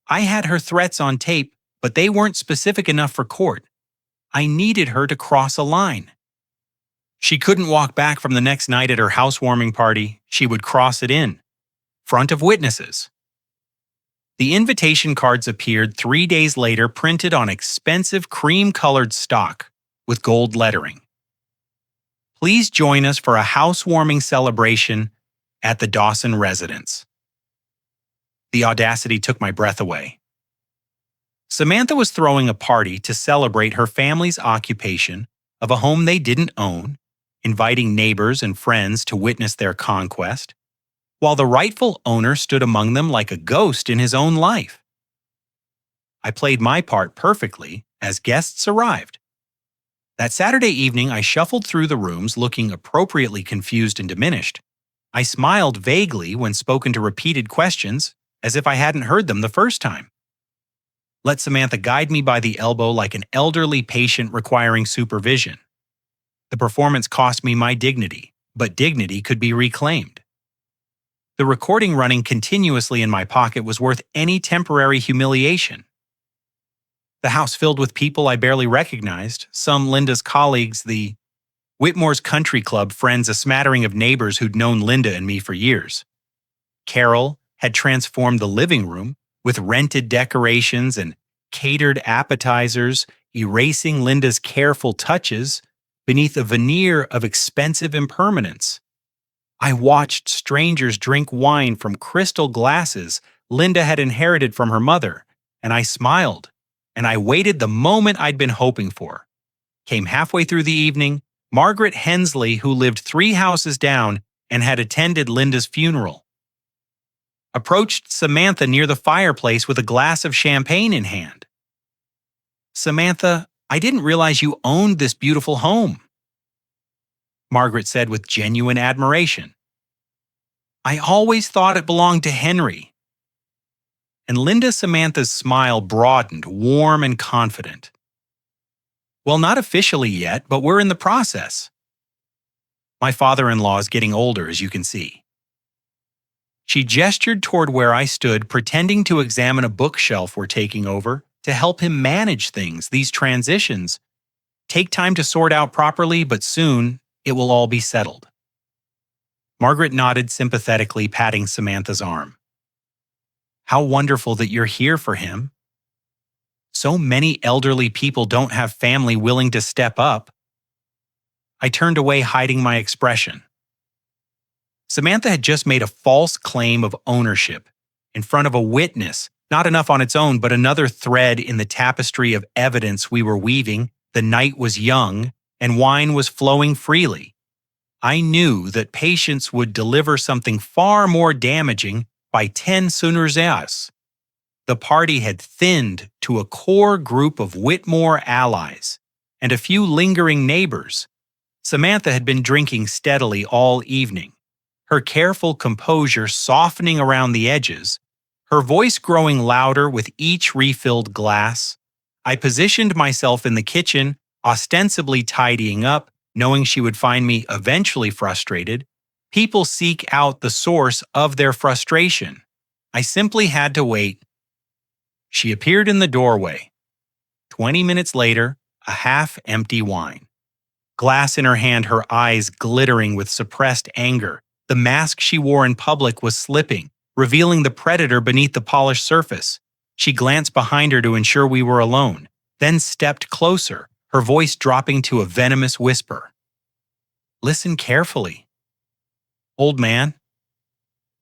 I had her threats on tape, but they weren't specific enough for court. I needed her to cross a line. She couldn't walk back from the next night at her housewarming party. She would cross it in, front of witnesses. The invitation cards appeared 3 days later, printed on expensive cream-colored stock with gold lettering. "Please join us for a housewarming celebration at the Dawson residence." The audacity took my breath away. Samantha was throwing a party to celebrate her family's occupation of a home they didn't own, inviting neighbors and friends to witness their conquest, while the rightful owner stood among them like a ghost in his own life. I played my part perfectly as guests arrived. That Saturday evening, I shuffled through the rooms looking appropriately confused and diminished. I smiled vaguely when spoken to repeated questions, as if I hadn't heard them the first time. Let Samantha guide me by the elbow like an elderly patient requiring supervision. The performance cost me my dignity, but dignity could be reclaimed. The recording running continuously in my pocket was worth any temporary humiliation. The house filled with people I barely recognized, some Linda's colleagues, the Whitmores Country Club friends, a smattering of neighbors who'd known Linda and me for years. Carol had transformed the living room with rented decorations and catered appetizers, erasing Linda's careful touches beneath a veneer of expensive impermanence. I watched strangers drink wine from crystal glasses Linda had inherited from her mother, and I smiled, and I waited the moment I'd been hoping for. Came halfway through the evening, Margaret Hensley, who lived 3 houses down and had attended Linda's funeral, approached Samantha near the fireplace with a glass of champagne in hand. "Samantha, I didn't realize you owned this beautiful home," Margaret said with genuine admiration. "I always thought it belonged to Henry." And Samantha's smile broadened, warm and confident. "Well, not officially yet, but we're in the process. My father-in-law is getting older, as you can see." She gestured toward where I stood, pretending to examine a bookshelf we're taking over to help him manage things. These transitions take time to sort out properly, but soon it will all be settled. Margaret nodded sympathetically, patting Samantha's arm. "How wonderful that you're here for him. So many elderly people don't have family willing to step up." I turned away, hiding my expression. Samantha had just made a false claim of ownership in front of a witness, not enough on its own, but another thread in the tapestry of evidence we were weaving. The night was young, and wine was flowing freely. I knew that patience would deliver something far more damaging by 10 Sooners us. The party had thinned to a core group of Whitmore allies and a few lingering neighbors. Samantha had been drinking steadily all evening, her careful composure softening around the edges, her voice growing louder with each refilled glass. I positioned myself in the kitchen, ostensibly tidying up, knowing she would find me eventually frustrated. People seek out the source of their frustration. I simply had to wait. She appeared in the doorway. 20 minutes later, a half-empty wine. Glass in her hand, her eyes glittering with suppressed anger. The mask she wore in public was slipping, revealing the predator beneath the polished surface. She glanced behind her to ensure we were alone, then stepped closer, her voice dropping to a venomous whisper. Listen carefully. Old man.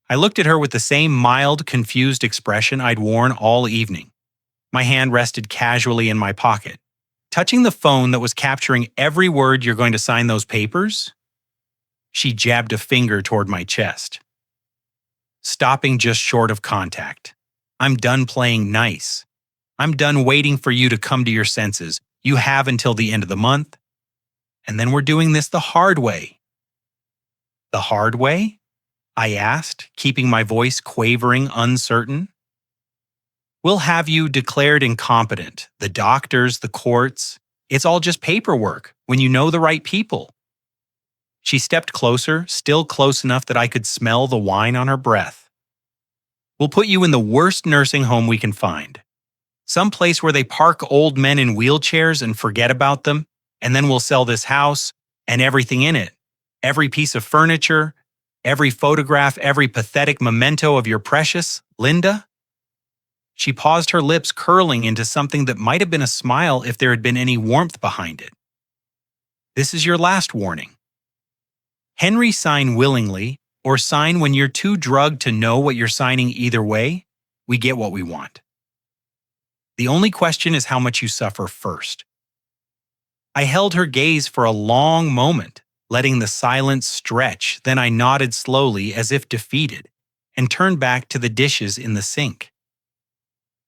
I looked at her with the same mild, confused expression I'd worn all evening. My hand rested casually in my pocket, touching the phone that was capturing every word. You're going to sign those papers? She jabbed a finger toward my chest. Stopping just short of contact. I'm done playing nice. I'm done waiting for you to come to your senses. You have until the end of the month. And then we're doing this the hard way. The hard way? I asked, keeping my voice quavering, uncertain. We'll have you declared incompetent. The doctors, the courts. It's all just paperwork when you know the right people. She stepped closer, still close enough that I could smell the wine on her breath. We'll put you in the worst nursing home we can find. Some place where they park old men in wheelchairs and forget about them, and then we'll sell this house and everything in it. Every piece of furniture, every photograph, every pathetic memento of your precious, Linda. She paused, her lips curling into something that might have been a smile if there had been any warmth behind it. This is your last warning. Henry, sign willingly, or sign when you're too drugged to know what you're signing. Either way, we get what we want. The only question is how much you suffer first. I held her gaze for a long moment, letting the silence stretch. Then I nodded slowly as if defeated and turned back to the dishes in the sink.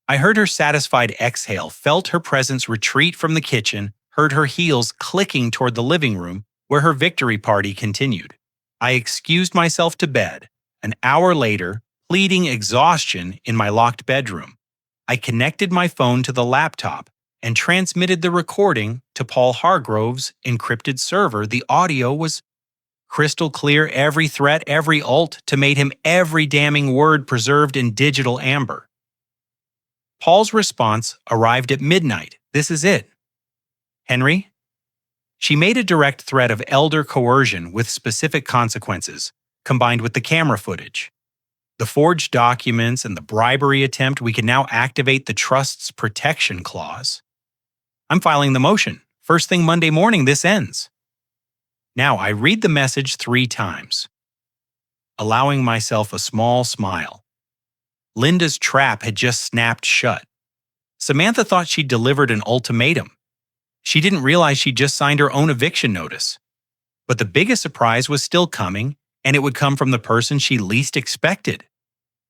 I heard her satisfied exhale, felt her presence retreat from the kitchen, heard her heels clicking toward the living room where her victory party continued. I excused myself to bed. An hour later, pleading exhaustion in my locked bedroom, I connected my phone to the laptop and transmitted the recording to Paul Hargrove's encrypted server. The audio was crystal clear, every threat, every ultimatum, every damning word preserved in digital amber. Paul's response arrived at midnight. This is it. Henry? She made a direct threat of elder coercion with specific consequences, combined with the camera footage. The forged documents and the bribery attempt. We can now activate the trust's protection clause. I'm filing the motion. First thing Monday morning, this ends. Now I read the message 3 times, allowing myself a small smile. Linda's trap had just snapped shut. Samantha thought she'd delivered an ultimatum. She didn't realize she'd just signed her own eviction notice. But the biggest surprise was still coming, and it would come from the person she least expected.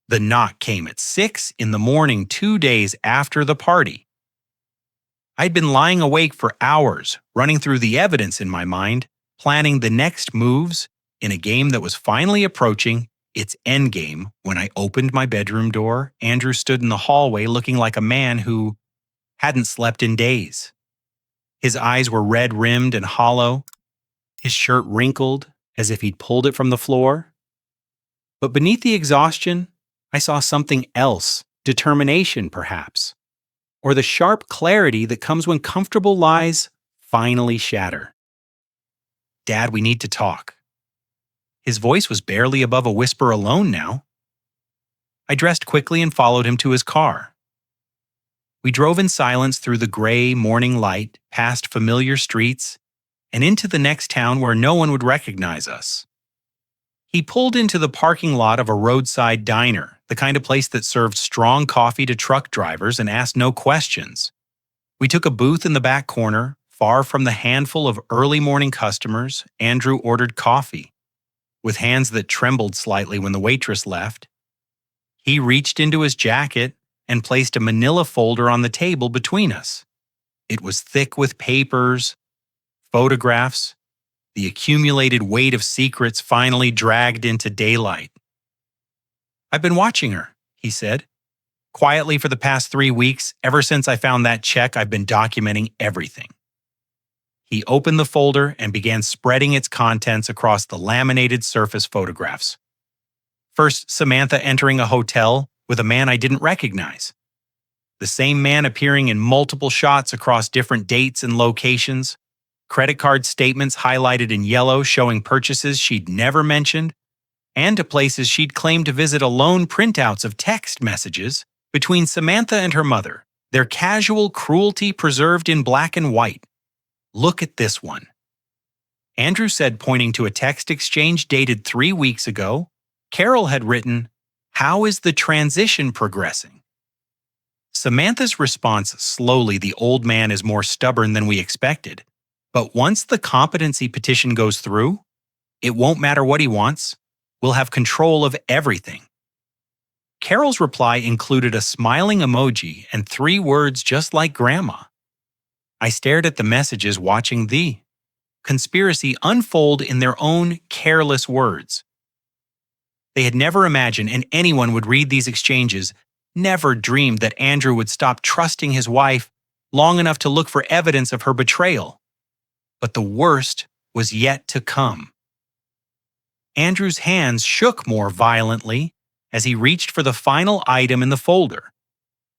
The knock came at 6 in the morning, 2 days after the party. I'd been lying awake for hours, running through the evidence in my mind, planning the next moves in a game that was finally approaching its endgame. When I opened my bedroom door, Andrew stood in the hallway looking like a man who hadn't slept in days. His eyes were red-rimmed and hollow, his shirt wrinkled as if he'd pulled it from the floor. But beneath the exhaustion, I saw something else, determination perhaps, or the sharp clarity that comes when comfortable lies finally shatter. Dad, we need to talk. His voice was barely above a whisper alone now. I dressed quickly and followed him to his car. We drove in silence through the gray morning light, past familiar streets, and into the next town where no one would recognize us. He pulled into the parking lot of a roadside diner, the kind of place that served strong coffee to truck drivers and asked no questions. We took a booth in the back corner, far from the handful of early morning customers. Andrew ordered coffee. With hands that trembled slightly when the waitress left, he reached into his jacket and placed a manila folder on the table between us. It was thick with papers, photographs, the accumulated weight of secrets finally dragged into daylight. "I've been watching her," he said. "Quietly for the past 3 weeks, ever since I found that check, I've been documenting everything." He opened the folder and began spreading its contents across the laminated surface photographs. First, Samantha entering a hotel with a man I didn't recognize. The same man appearing in multiple shots across different dates and locations. Credit card statements highlighted in yellow showing purchases she'd never mentioned, and to places she'd claimed to visit alone printouts of text messages between Samantha and her mother, their casual cruelty preserved in black and white. "Look at this one," Andrew said, pointing to a text exchange dated 3 weeks ago. Carol had written, "How is the transition progressing?" Samantha's response, "Slowly, the old man is more stubborn than we expected. But once the competency petition goes through, it won't matter what he wants. We'll have control of everything." Carol's reply included a smiling emoji and 3 words just like Grandma. I stared at the messages, watching the conspiracy unfold in their own careless words. They had never imagined, and anyone would read these exchanges, never dreamed that Andrew would stop trusting his wife long enough to look for evidence of her betrayal. But the worst was yet to come. Andrew's hands shook more violently as he reached for the final item in the folder.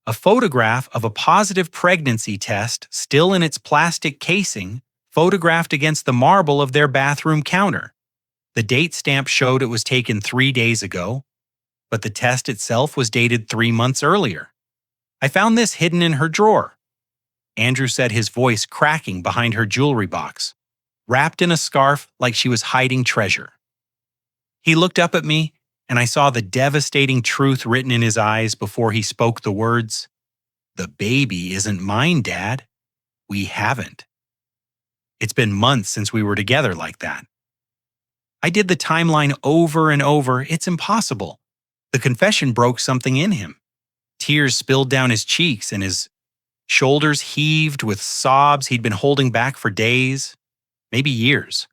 A photograph of a positive pregnancy test still in its plastic casing, photographed against the marble of their bathroom counter. The date stamp showed it was taken 3 days ago, but the test itself was dated 3 months earlier. "I found this hidden in her drawer," Andrew said, his voice cracking behind her jewelry box, wrapped in a scarf like she was hiding treasure. He looked up at me, and I saw the devastating truth written in his eyes before he spoke the words, "The baby isn't mine, Dad. We haven't. It's been months since we were together like that." I did the timeline over and over. It's impossible. The confession broke something in him. Tears spilled down his cheeks and his shoulders heaved with sobs he'd been holding back for days, maybe years.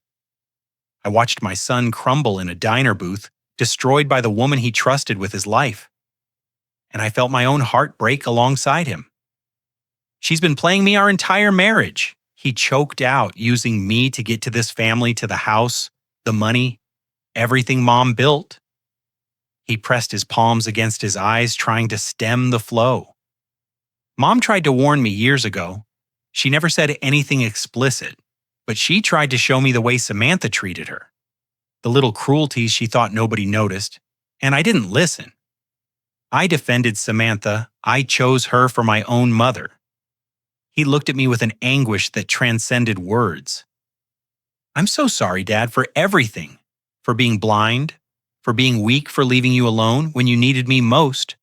I watched my son crumble in a diner booth, destroyed by the woman he trusted with his life. And I felt my own heart break alongside him. "She's been playing me our entire marriage," he choked out, "using me to get to this family, to the house, the money, everything Mom built." He pressed his palms against his eyes, trying to stem the flow. "Mom tried to warn me years ago. She never said anything explicit, but she tried to show me the way Samantha treated her. The little cruelties she thought nobody noticed, and I didn't listen. I defended Samantha. I chose her for my own mother." He looked at me with an anguish that transcended words. "I'm so sorry, Dad, for everything. For being blind, for being weak, for leaving you alone when you needed me most."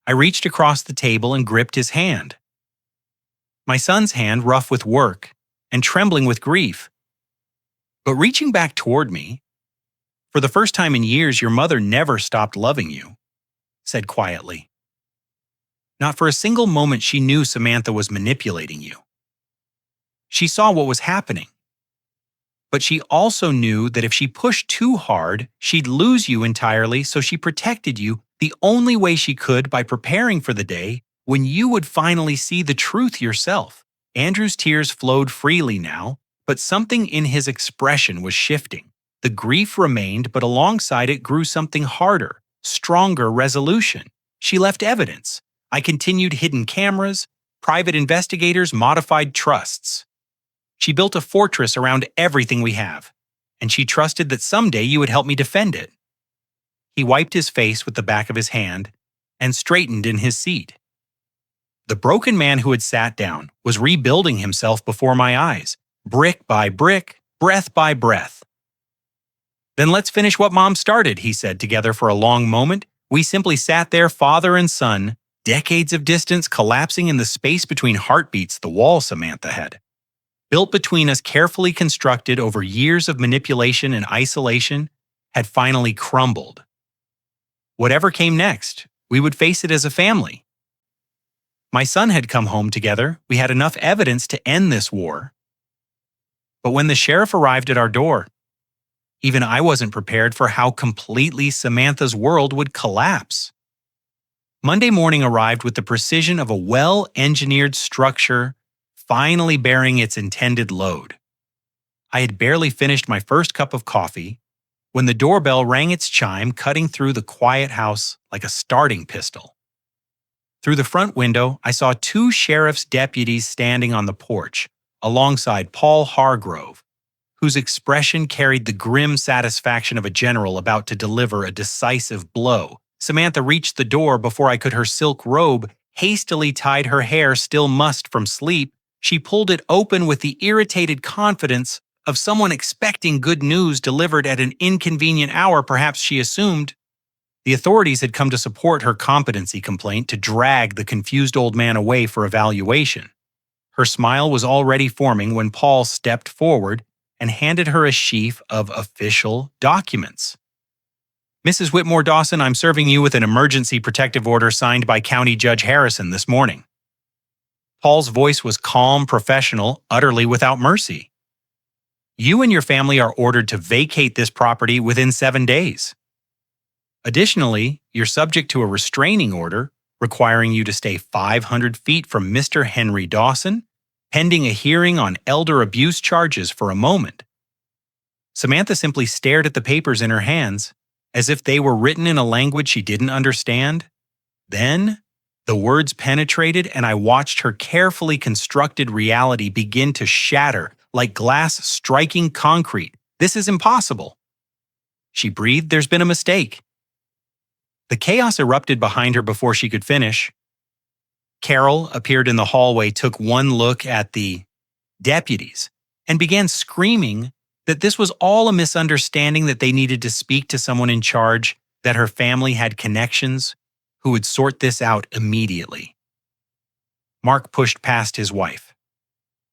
I reached across the table and gripped his hand. My son's hand rough with work and trembling with grief. But reaching back toward me, "For the first time in years, your mother never stopped loving you," said quietly. Not for a single moment she knew Samantha was manipulating you. She saw what was happening. But she also knew that if she pushed too hard, she'd lose you entirely, so she protected you the only way she could, by preparing for the day when you would finally see the truth yourself. Andrew's tears flowed freely now, but something in his expression was shifting. The grief remained, but alongside it grew something harder, stronger resolution. She left evidence. I continued hidden cameras, private investigators, modified trusts. She built a fortress around everything we have, and she trusted that someday you would help me defend it. He wiped his face with the back of his hand and straightened in his seat. The broken man who had sat down was rebuilding himself before my eyes, brick by brick, breath by breath. Then let's finish what Mom started, he said together for a long moment. We simply sat there, father and son, decades of distance collapsing in the space between heartbeats, the wall Samantha had built between us, carefully constructed over years of manipulation and isolation, had finally crumbled. Whatever came next, we would face it as a family. My son had come home together. We had enough evidence to end this war. But when the sheriff arrived at our door, even I wasn't prepared for how completely Samantha's world would collapse. Monday morning arrived with the precision of a well-engineered structure finally bearing its intended load. I had barely finished my first cup of coffee when the doorbell rang its chime, cutting through the quiet house like a starting pistol. Through the front window, I saw two sheriff's deputies standing on the porch, alongside Paul Hargrove, whose expression carried the grim satisfaction of a general about to deliver a decisive blow. Samantha reached the door before I could. Her silk robe hastily tied her hair, still mussed from sleep. She pulled it open with the irritated confidence of someone expecting good news delivered at an inconvenient hour. Perhaps she assumed the authorities had come to support her competency complaint, to drag the confused old man away for evaluation. Her smile was already forming when Paul stepped forward and handed her a sheaf of official documents. Mrs. Whitmore Dawson, I'm serving you with an emergency protective order signed by County Judge Harrison this morning. Paul's voice was calm, professional, utterly without mercy. You and your family are ordered to vacate this property within 7 days. Additionally, you're subject to a restraining order requiring you to stay 500 feet from Mr. Henry Dawson, pending a hearing on elder abuse charges for a moment. Samantha simply stared at the papers in her hands, as if they were written in a language she didn't understand. Then, the words penetrated, and I watched her carefully constructed reality begin to shatter like glass striking concrete. This is impossible. She breathed. There's been a mistake. The chaos erupted behind her before she could finish. Carol appeared in the hallway, took one look at the deputies, and began screaming that this was all a misunderstanding, that they needed to speak to someone in charge, that her family had connections who would sort this out immediately. Mark pushed past his wife,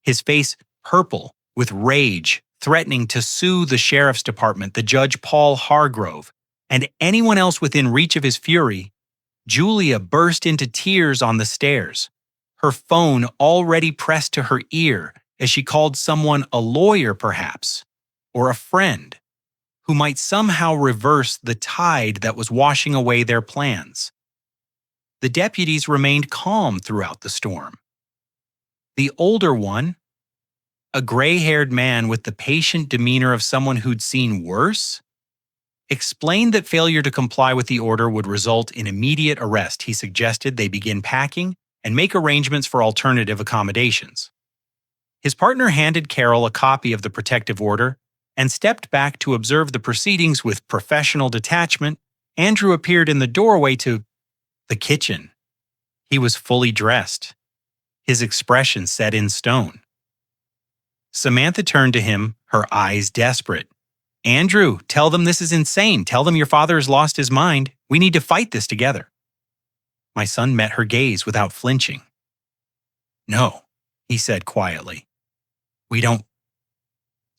his face purple with rage, threatening to sue the sheriff's department, the judge Paul Hargrove, and anyone else within reach of his fury. Julia burst into tears on the stairs, her phone already pressed to her ear as she called someone, a lawyer perhaps, or a friend, who might somehow reverse the tide that was washing away their plans. The deputies remained calm throughout the storm. The older one, a gray-haired man with the patient demeanor of someone who'd seen worse, explained that failure to comply with the order would result in immediate arrest. He suggested they begin packing and make arrangements for alternative accommodations. His partner handed Carol a copy of the protective order and stepped back to observe the proceedings with professional detachment. Andrew appeared in the doorway to the kitchen. He was fully dressed, his expression set in stone. Samantha turned to him, her eyes desperate. Andrew, tell them this is insane. Tell them your father has lost his mind. We need to fight this together. My son met her gaze without flinching. No, he said quietly. We don't.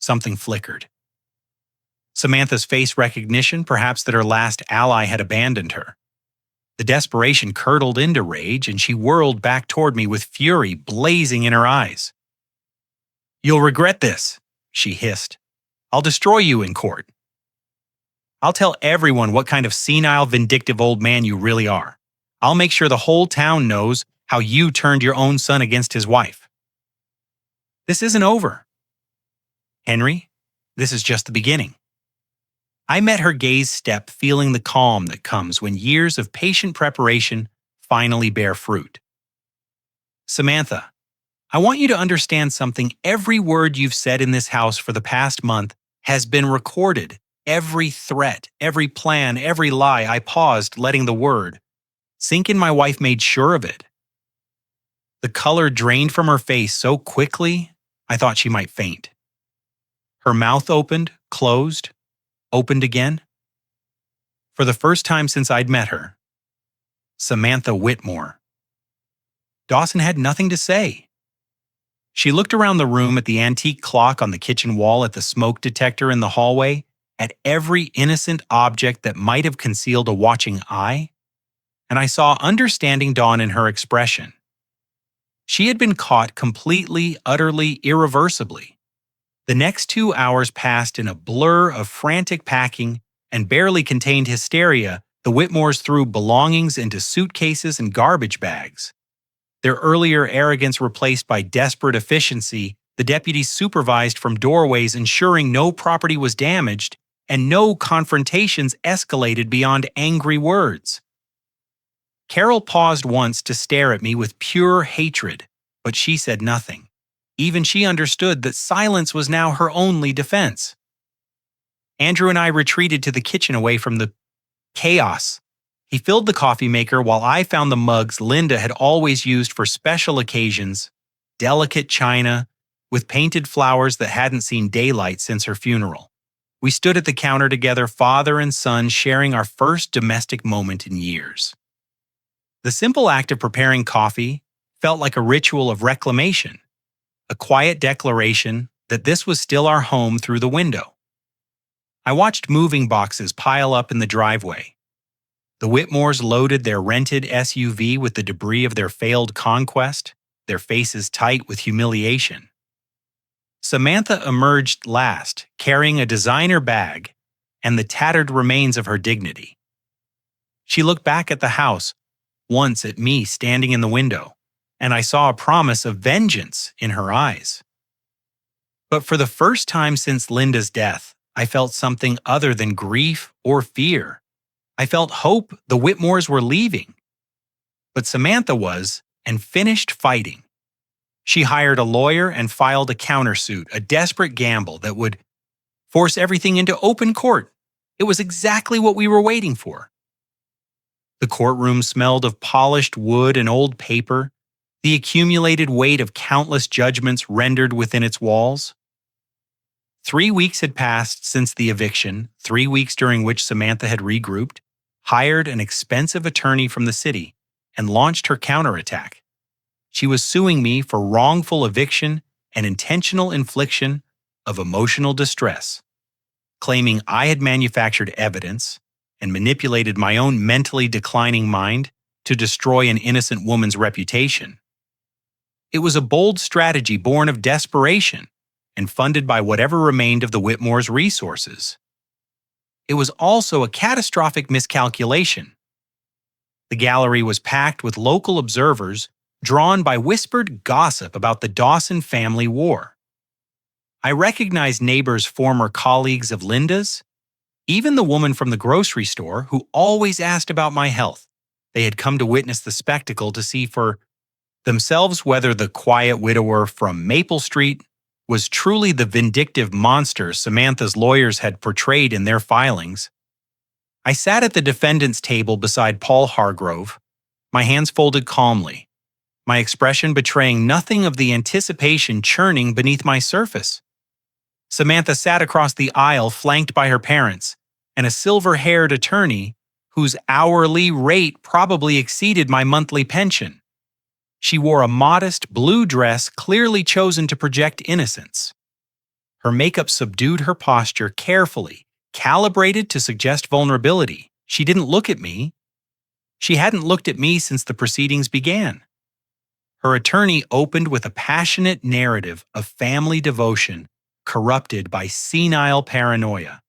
Something flickered. Samantha's face recognition, perhaps that her last ally had abandoned her. The desperation curdled into rage, and she whirled back toward me with fury blazing in her eyes. You'll regret this, she hissed. I'll destroy you in court. I'll tell everyone what kind of senile, vindictive old man you really are. I'll make sure the whole town knows how you turned your own son against his wife. This isn't over. Henry, this is just the beginning. I met her gaze step, feeling the calm that comes when years of patient preparation finally bear fruit. Samantha, I want you to understand something. Every word you've said in this house for the past month has been recorded. Every threat, every plan, every lie. I paused, letting the word sink in. My wife made sure of it. The color drained from her face so quickly, I thought she might faint. Her mouth opened, closed, opened again. For the first time since I'd met her, Samantha Whitmore. Dawson had nothing to say. She looked around the room at the antique clock on the kitchen wall, at the smoke detector in the hallway, at every innocent object that might have concealed a watching eye, and I saw understanding dawn in her expression. She had been caught completely, utterly, irreversibly. The next 2 hours passed in a blur of frantic packing and barely contained hysteria. The Whitmores threw belongings into suitcases and garbage bags. Their earlier arrogance replaced by desperate efficiency, the deputies supervised from doorways, ensuring no property was damaged and no confrontations escalated beyond angry words. Carol paused once to stare at me with pure hatred, but she said nothing. Even she understood that silence was now her only defense. Andrew and I retreated to the kitchen away from the chaos. He filled the coffee maker while I found the mugs Linda had always used for special occasions, delicate china, with painted flowers that hadn't seen daylight since her funeral. We stood at the counter together, father and son, sharing our first domestic moment in years. The simple act of preparing coffee felt like a ritual of reclamation, a quiet declaration that this was still our home through the window. I watched moving boxes pile up in the driveway. The Whitmores loaded their rented SUV with the debris of their failed conquest, their faces tight with humiliation. Samantha emerged last, carrying a designer bag and the tattered remains of her dignity. She looked back at the house, once at me standing in the window, and I saw a promise of vengeance in her eyes. But for the first time since Linda's death, I felt something other than grief or fear. I felt hope. The Whitmores were leaving. But Samantha was, and finished fighting. She hired a lawyer and filed a countersuit, a desperate gamble that would force everything into open court. It was exactly what we were waiting for. The courtroom smelled of polished wood and old paper, the accumulated weight of countless judgments rendered within its walls. 3 weeks had passed since the eviction, 3 weeks during which Samantha had regrouped, hired an expensive attorney from the city, and launched her counterattack. She was suing me for wrongful eviction and intentional infliction of emotional distress, claiming I had manufactured evidence and manipulated my own mentally declining mind to destroy an innocent woman's reputation. It was a bold strategy born of desperation and funded by whatever remained of the Whitmores' resources. It was also a catastrophic miscalculation. The gallery was packed with local observers drawn by whispered gossip about the Dawson family war. I recognized neighbors, former colleagues of Linda's, even the woman from the grocery store who always asked about my health. They had come to witness the spectacle to see for themselves whether the quiet widower from Maple Street was truly the vindictive monster Samantha's lawyers had portrayed in their filings. I sat at the defendant's table beside Paul Hargrove, my hands folded calmly, my expression betraying nothing of the anticipation churning beneath my surface. Samantha sat across the aisle, flanked by her parents and a silver-haired attorney whose hourly rate probably exceeded my monthly pension. She wore a modest blue dress clearly chosen to project innocence. Her makeup subdued her posture carefully, calibrated to suggest vulnerability. She didn't look at me. She hadn't looked at me since the proceedings began. Her attorney opened with a passionate narrative of family devotion corrupted by senile paranoia.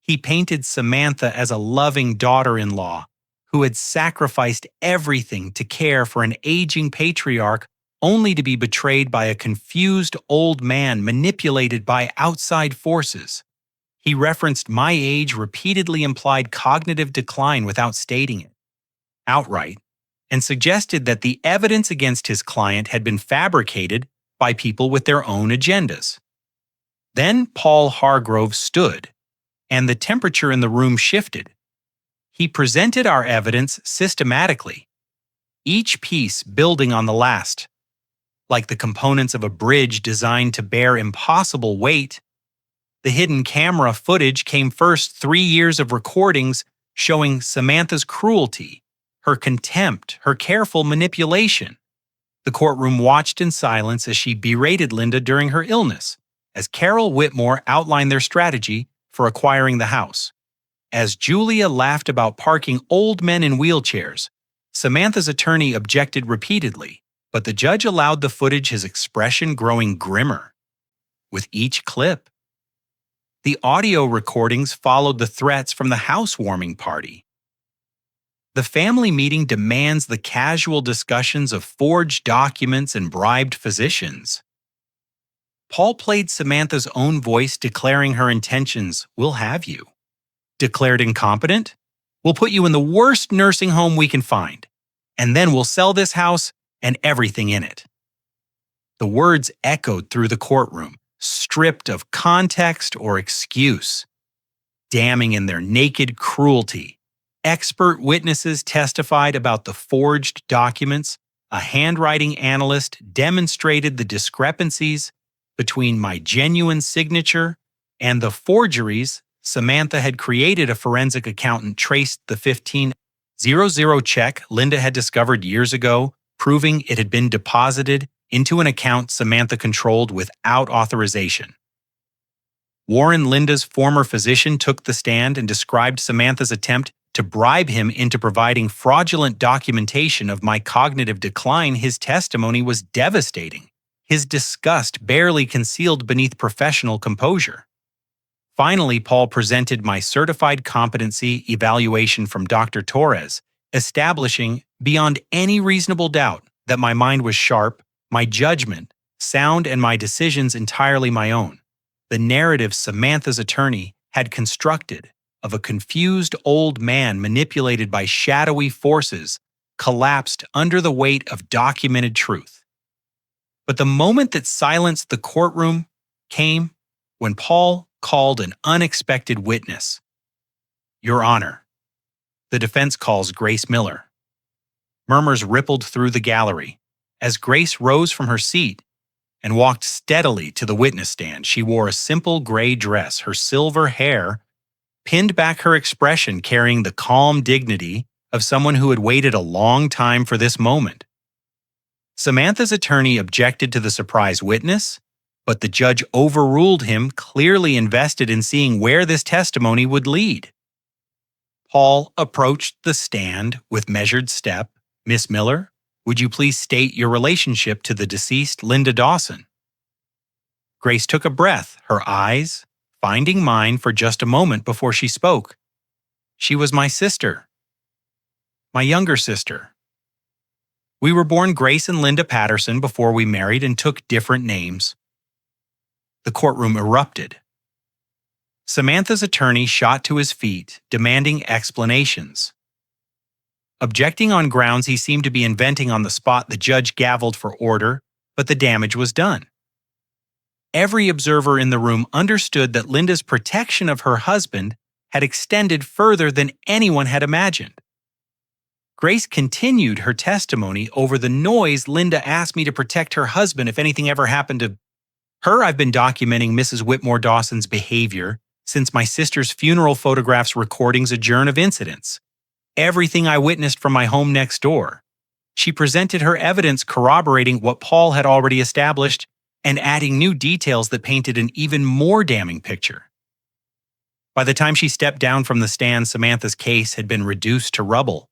He painted Samantha as a loving daughter-in-law who had sacrificed everything to care for an aging patriarch only to be betrayed by a confused old man manipulated by outside forces. He referenced my age, repeatedly implied cognitive decline without stating it outright, and suggested that the evidence against his client had been fabricated by people with their own agendas. Then Paul Hargrove stood, and the temperature in the room shifted. He presented our evidence systematically, each piece building on the last, like the components of a bridge designed to bear impossible weight. The hidden camera footage came first 3 years of recordings showing Samantha's cruelty, her contempt, her careful manipulation. The courtroom watched in silence as she berated Linda during her illness, as Carol Whitmore outlined their strategy for acquiring the house. As Julia laughed about parking old men in wheelchairs, Samantha's attorney objected repeatedly, but the judge allowed the footage, his expression growing grimmer with each clip. The audio recordings followed the threats from the housewarming party. The family meeting demands the casual discussions of forged documents and bribed physicians. Paul played Samantha's own voice declaring her intentions, "We'll have you." Declared incompetent? "We'll put you in the worst nursing home we can find, and then we'll sell this house and everything in it." The words echoed through the courtroom, stripped of context or excuse, damning in their naked cruelty. Expert witnesses testified about the forged documents. A handwriting analyst demonstrated the discrepancies between my genuine signature and the forgeries. Samantha had created. A forensic accountant traced the 1500 check Linda had discovered years ago, proving it had been deposited into an account Samantha controlled without authorization. Warren, Linda's former physician, took the stand and described Samantha's attempt to bribe him into providing fraudulent documentation of my cognitive decline. His testimony was devastating, his disgust barely concealed beneath professional composure. Finally, Paul presented my certified competency evaluation from Dr. Torres, establishing beyond any reasonable doubt that my mind was sharp, my judgment sound, and my decisions entirely my own. The narrative Samantha's attorney had constructed of a confused old man manipulated by shadowy forces collapsed under the weight of documented truth. But the moment that silenced the courtroom came when Paul called an unexpected witness. "Your Honor." The defense calls Grace Miller. Murmurs rippled through the gallery. As Grace rose from her seat and walked steadily to the witness stand, she wore a simple gray dress, her silver hair pinned back, her expression carrying the calm dignity of someone who had waited a long time for this moment. Samantha's attorney objected to the surprise witness, but the judge overruled him, clearly invested in seeing where this testimony would lead. Paul approached the stand with measured step. "Miss Miller, would you please state your relationship to the deceased Linda Dawson?" Grace took a breath, her eyes finding mine for just a moment before she spoke. "She was my sister. My younger sister. We were born Grace and Linda Patterson before we married and took different names." The courtroom erupted. Samantha's attorney shot to his feet, demanding explanations. Objecting on grounds he seemed to be inventing on the spot, the judge gavelled for order, but the damage was done. Every observer in the room understood that Linda's protection of her husband had extended further than anyone had imagined. Grace continued her testimony over the noise. "Linda asked me to protect her husband if anything ever happened to her. I've been documenting Mrs. Whitmore Dawson's behavior since my sister's funeral photographs recordings adjourn of incidents. Everything I witnessed from my home next door." She presented her evidence corroborating what Paul had already established and adding new details that painted an even more damning picture. By the time she stepped down from the stand, Samantha's case had been reduced to rubble.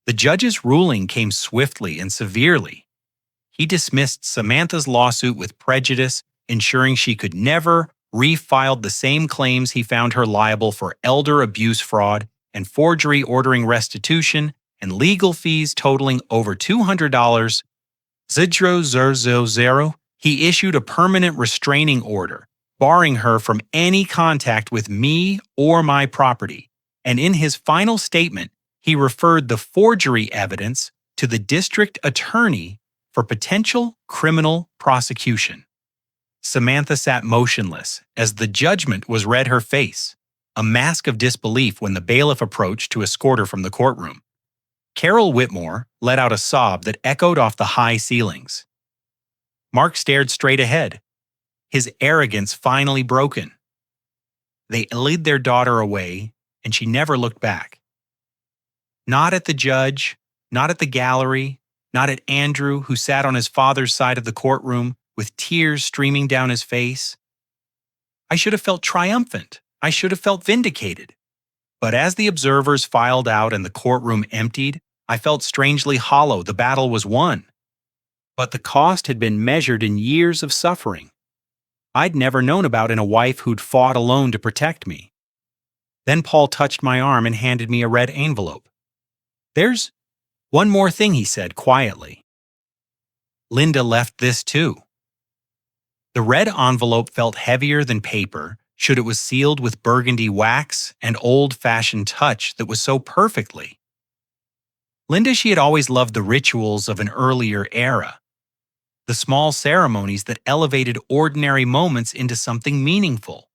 The judge's ruling came swiftly and severely. He dismissed Samantha's lawsuit with prejudice, ensuring she could never refile the same claims. He found her liable for elder abuse fraud and forgery, ordering restitution and legal fees totaling over $200. He issued a permanent restraining order, barring her from any contact with me or my property. And in his final statement, he referred the forgery evidence to the district attorney for potential criminal prosecution. Samantha sat motionless as the judgment was read, her face a mask of disbelief when the bailiff approached to escort her from the courtroom. Carol Whitmore let out a sob that echoed off the high ceilings. Mark stared straight ahead, his arrogance finally broken. They led their daughter away, and she never looked back. Not at the judge, not at the gallery, not at Andrew, who sat on his father's side of the courtroom with tears streaming down his face. I should have felt triumphant. I should have felt vindicated. But as the observers filed out and the courtroom emptied, I felt strangely hollow. The battle was won. But the cost had been measured in years of suffering I'd never known about in a wife who'd fought alone to protect me. Then Paul touched my arm and handed me a red envelope. "There's one more thing," he said quietly. "Linda left this too." The red envelope felt heavier than paper, should it was sealed with burgundy wax and old-fashioned touch that was so perfectly. Linda, she had always loved the rituals of an earlier era, the small ceremonies that elevated ordinary moments into something meaningful.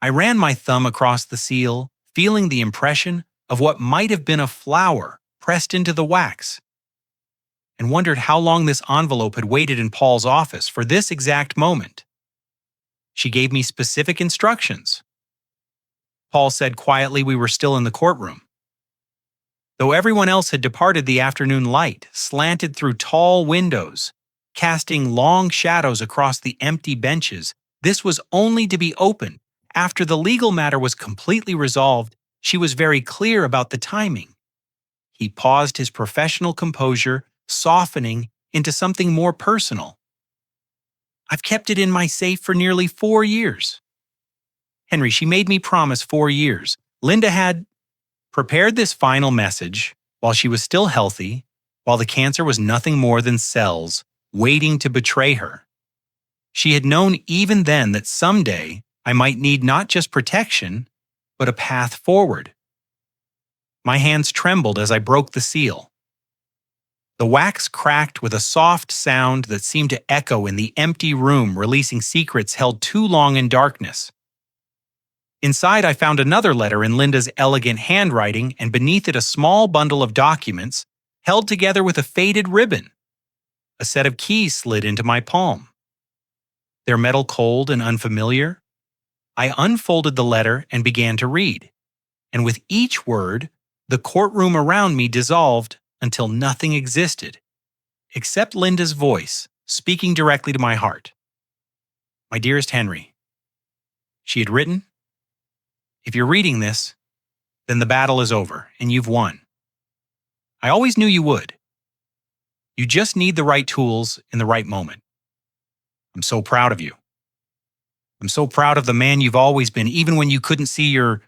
I ran my thumb across the seal, feeling the impression of what might have been a flower pressed into the wax, and wondered how long this envelope had waited in Paul's office for this exact moment. She gave me specific instructions. Paul said quietly we were still in the courtroom. Though everyone else had departed, the afternoon light slanted through tall windows, casting long shadows across the empty benches. This was only to be opened after the legal matter was completely resolved. She was very clear about the timing. He paused, his professional composure softening into something more personal. "I've kept it in my safe for nearly 4 years. Henry, she made me promise 4 years. Linda had prepared this final message while she was still healthy, while the cancer was nothing more than cells waiting to betray her. She had known even then that someday I might need not just protection, but a path forward." My hands trembled as I broke the seal. The wax cracked with a soft sound that seemed to echo in the empty room, releasing secrets held too long in darkness. Inside, I found another letter in Linda's elegant handwriting, and beneath it a small bundle of documents held together with a faded ribbon. A set of keys slid into my palm. Their metal cold and unfamiliar. I unfolded the letter and began to read, and with each word, the courtroom around me dissolved until nothing existed, except Linda's voice speaking directly to my heart. "My dearest Henry," she had written, "if you're reading this, then the battle is over and you've won. I always knew you would. You just need the right tools in the right moment. I'm so proud of you. I'm so proud of the man you've always been. Even when you couldn't see your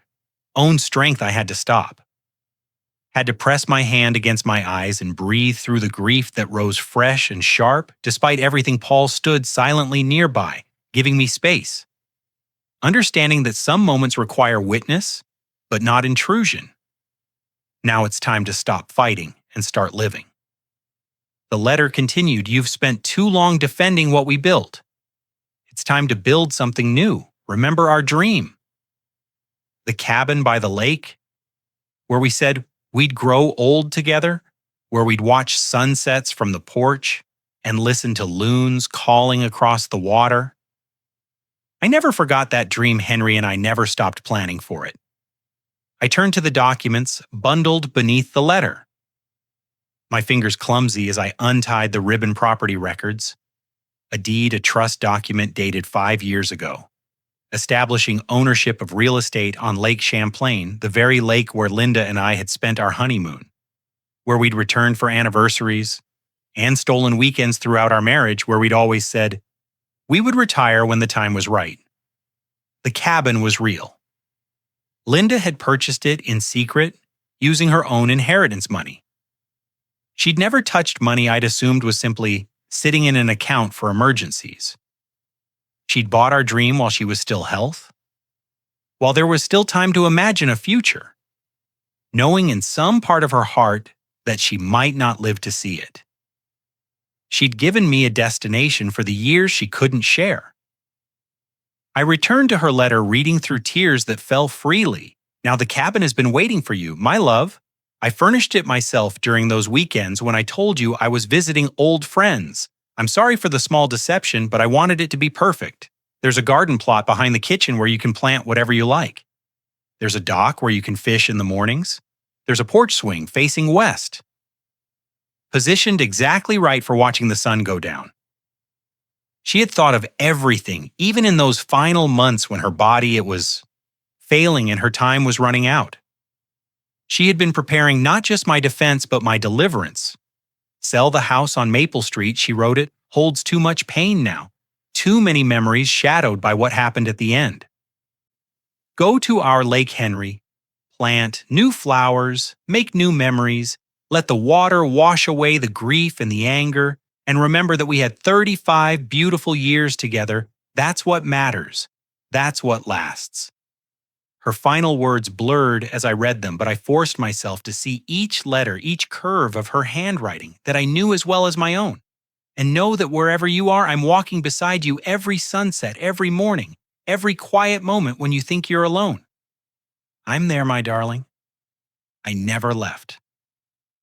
own strength, I had to stop. Had to press my hand against my eyes and breathe through the grief that rose fresh and sharp. Despite everything, Paul stood silently nearby, giving me space. Understanding that some moments require witness, but not intrusion. Now it's time to stop fighting and start living." The letter continued, "You've spent too long defending what we built. It's time to build something new. Remember our dream. The cabin by the lake, where we said we'd grow old together, where we'd watch sunsets from the porch and listen to loons calling across the water. I never forgot that dream, Henry, and I never stopped planning for it." I turned to the documents bundled beneath the letter. My fingers clumsy as I untied the ribbon property records. A deed, a trust document dated 5 years ago, establishing ownership of real estate on Lake Champlain, the very lake where Linda and I had spent our honeymoon, where we'd returned for anniversaries, and stolen weekends throughout our marriage, where we'd always said we would retire when the time was right. The cabin was real. Linda had purchased it in secret, using her own inheritance money. She'd never touched money I'd assumed was simply sitting in an account for emergencies. She'd bought our dream while she was still health, while there was still time to imagine a future, knowing in some part of her heart that she might not live to see it. She'd given me a destination for the years she couldn't share. I returned to her letter, reading through tears that fell freely. "Now the cabin has been waiting for you, my love. I furnished it myself during those weekends when I told you I was visiting old friends. I'm sorry for the small deception, but I wanted it to be perfect. There's a garden plot behind the kitchen where you can plant whatever you like. There's a dock where you can fish in the mornings. There's a porch swing facing west, positioned exactly right for watching the sun go down. She had thought of everything, even in those final months when her body it was failing and her time was running out. She had been preparing not just my defense but my deliverance. Sell the house on Maple Street, she wrote it, holds too much pain now. Too many memories shadowed by what happened at the end. Go to our Lake Henry, plant new flowers, make new memories, let the water wash away the grief and the anger, and remember that we had 35 beautiful years together. That's what matters. That's what lasts. Her final words blurred as I read them, but I forced myself to see each letter, each curve of her handwriting that I knew as well as my own. And know that wherever you are, I'm walking beside you every sunset, every morning, every quiet moment when you think you're alone. I'm there, my darling. I never left.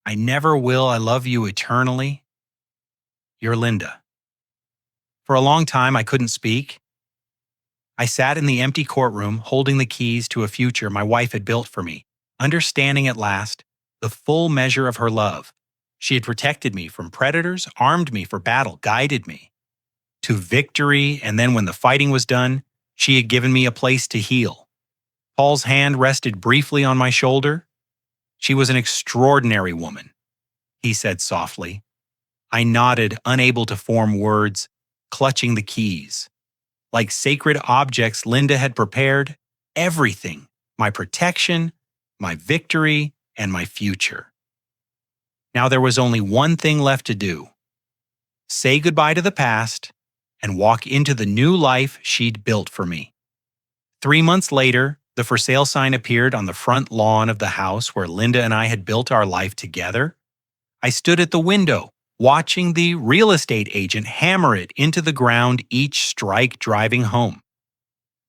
I never will. I love you eternally. You're Linda. For a long time, I couldn't speak. I sat in the empty courtroom, holding the keys to a future my wife had built for me, understanding at last the full measure of her love. She had protected me from predators, armed me for battle, guided me to victory, and then when the fighting was done, she had given me a place to heal. Paul's hand rested briefly on my shoulder. She was an extraordinary woman, he said softly. I nodded, unable to form words, clutching the keys. Like sacred objects Linda had prepared, everything, my protection, my victory, and my future. Now there was only one thing left to do. Say goodbye to the past and walk into the new life she'd built for me. 3 months later, the for sale sign appeared on the front lawn of the house where Linda and I had built our life together. I stood at the window, watching the real estate agent hammer it into the ground each strike driving home.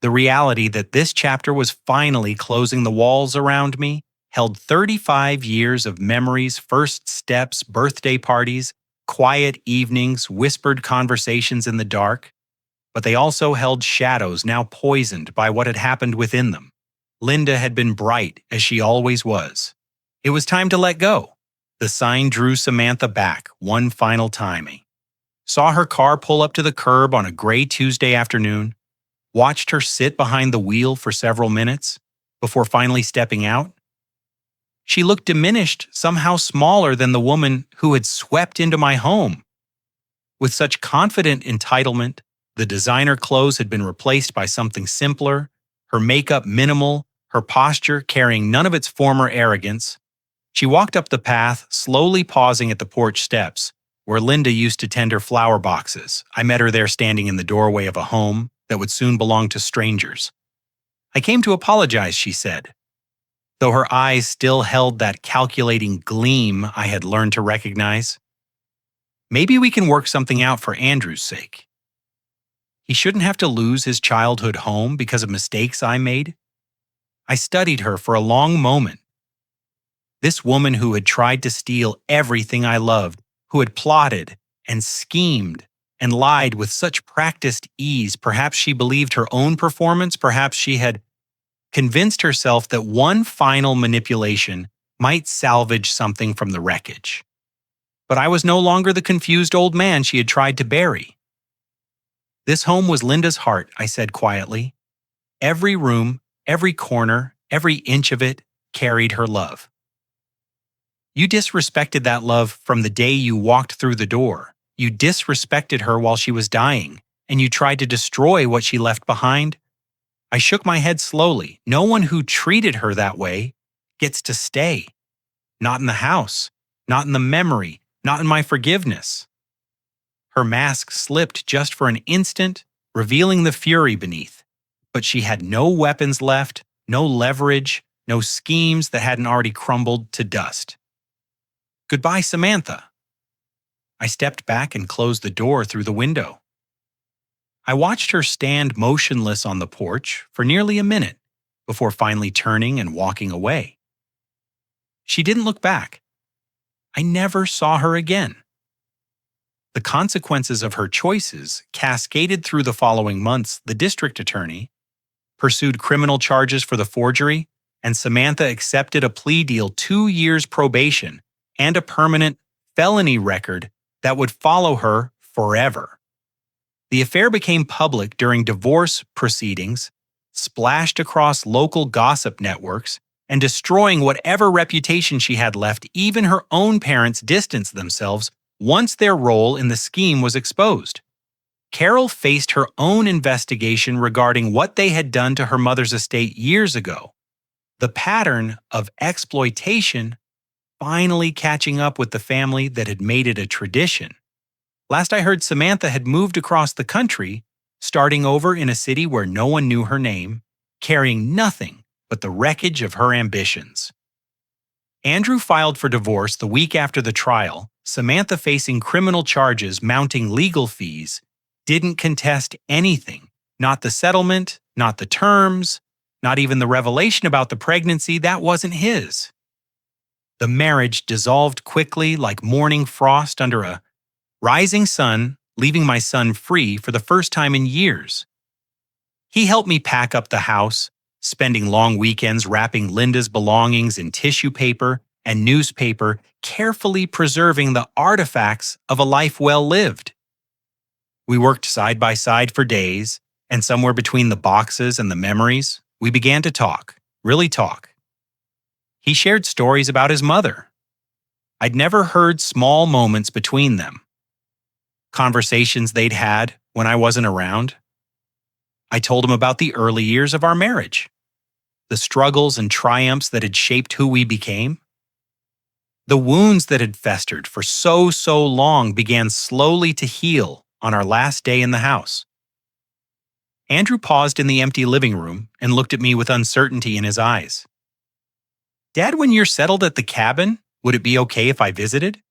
The reality that this chapter was finally closing the walls around me held 35 years of memories, first steps, birthday parties, quiet evenings, whispered conversations in the dark, but they also held shadows now poisoned by what had happened within them. Linda had been bright, as she always was. It was time to let go. The sign drew Samantha back one final time. Saw her car pull up to the curb on a gray Tuesday afternoon, watched her sit behind the wheel for several minutes before finally stepping out. She looked diminished, somehow smaller than the woman who had swept into my home. With such confident entitlement, the designer clothes had been replaced by something simpler, her makeup minimal, her posture carrying none of its former arrogance. She walked up the path, slowly pausing at the porch steps, where Linda used to tend her flower boxes. I met her there standing in the doorway of a home that would soon belong to strangers. I came to apologize, she said, though her eyes still held that calculating gleam I had learned to recognize. Maybe we can work something out for Andrew's sake. He shouldn't have to lose his childhood home because of mistakes I made. I studied her for a long moment. This woman who had tried to steal everything I loved, who had plotted and schemed and lied with such practiced ease, perhaps she believed her own performance, perhaps she had convinced herself that one final manipulation might salvage something from the wreckage. But I was no longer the confused old man she had tried to bury. This home was Linda's heart, I said quietly. Every room, every corner, every inch of it carried her love. You disrespected that love from the day you walked through the door. You disrespected her while she was dying, and you tried to destroy what she left behind. I shook my head slowly. No one who treated her that way gets to stay. Not in the house, not in the memory, not in my forgiveness. Her mask slipped just for an instant, revealing the fury beneath. But she had no weapons left, no leverage, no schemes that hadn't already crumbled to dust. Goodbye, Samantha. I stepped back and closed the door through the window. I watched her stand motionless on the porch for nearly a minute before finally turning and walking away. She didn't look back. I never saw her again. The consequences of her choices cascaded through the following months. The district attorney pursued criminal charges for the forgery, and Samantha accepted a plea deal, 2 years probation, and a permanent felony record that would follow her forever. The affair became public during divorce proceedings, splashed across local gossip networks, and destroying whatever reputation she had left. Even her own parents distanced themselves once their role in the scheme was exposed. Carol faced her own investigation regarding what they had done to her mother's estate years ago. The pattern of exploitation finally catching up with the family that had made it a tradition. Last I heard, Samantha had moved across the country, starting over in a city where no one knew her name, carrying nothing but the wreckage of her ambitions. Andrew filed for divorce the week after the trial. Samantha, facing criminal charges, mounting legal fees, didn't contest anything. Not the settlement, not the terms, not even the revelation about the pregnancy. That wasn't his. The marriage dissolved quickly like morning frost under a rising sun, leaving my son free for the first time in years. He helped me pack up the house, spending long weekends wrapping Linda's belongings in tissue paper and newspaper, carefully preserving the artifacts of a life well lived. We worked side by side for days, and somewhere between the boxes and the memories, we began to talk, really talk. He shared stories about his mother. I'd never heard small moments between them. Conversations they'd had when I wasn't around. I told him about the early years of our marriage, the struggles and triumphs that had shaped who we became. The wounds that had festered for so long began slowly to heal on our last day in the house. Andrew paused in the empty living room and looked at me with uncertainty in his eyes. "Dad, when you're settled at the cabin, would it be okay if I visited?"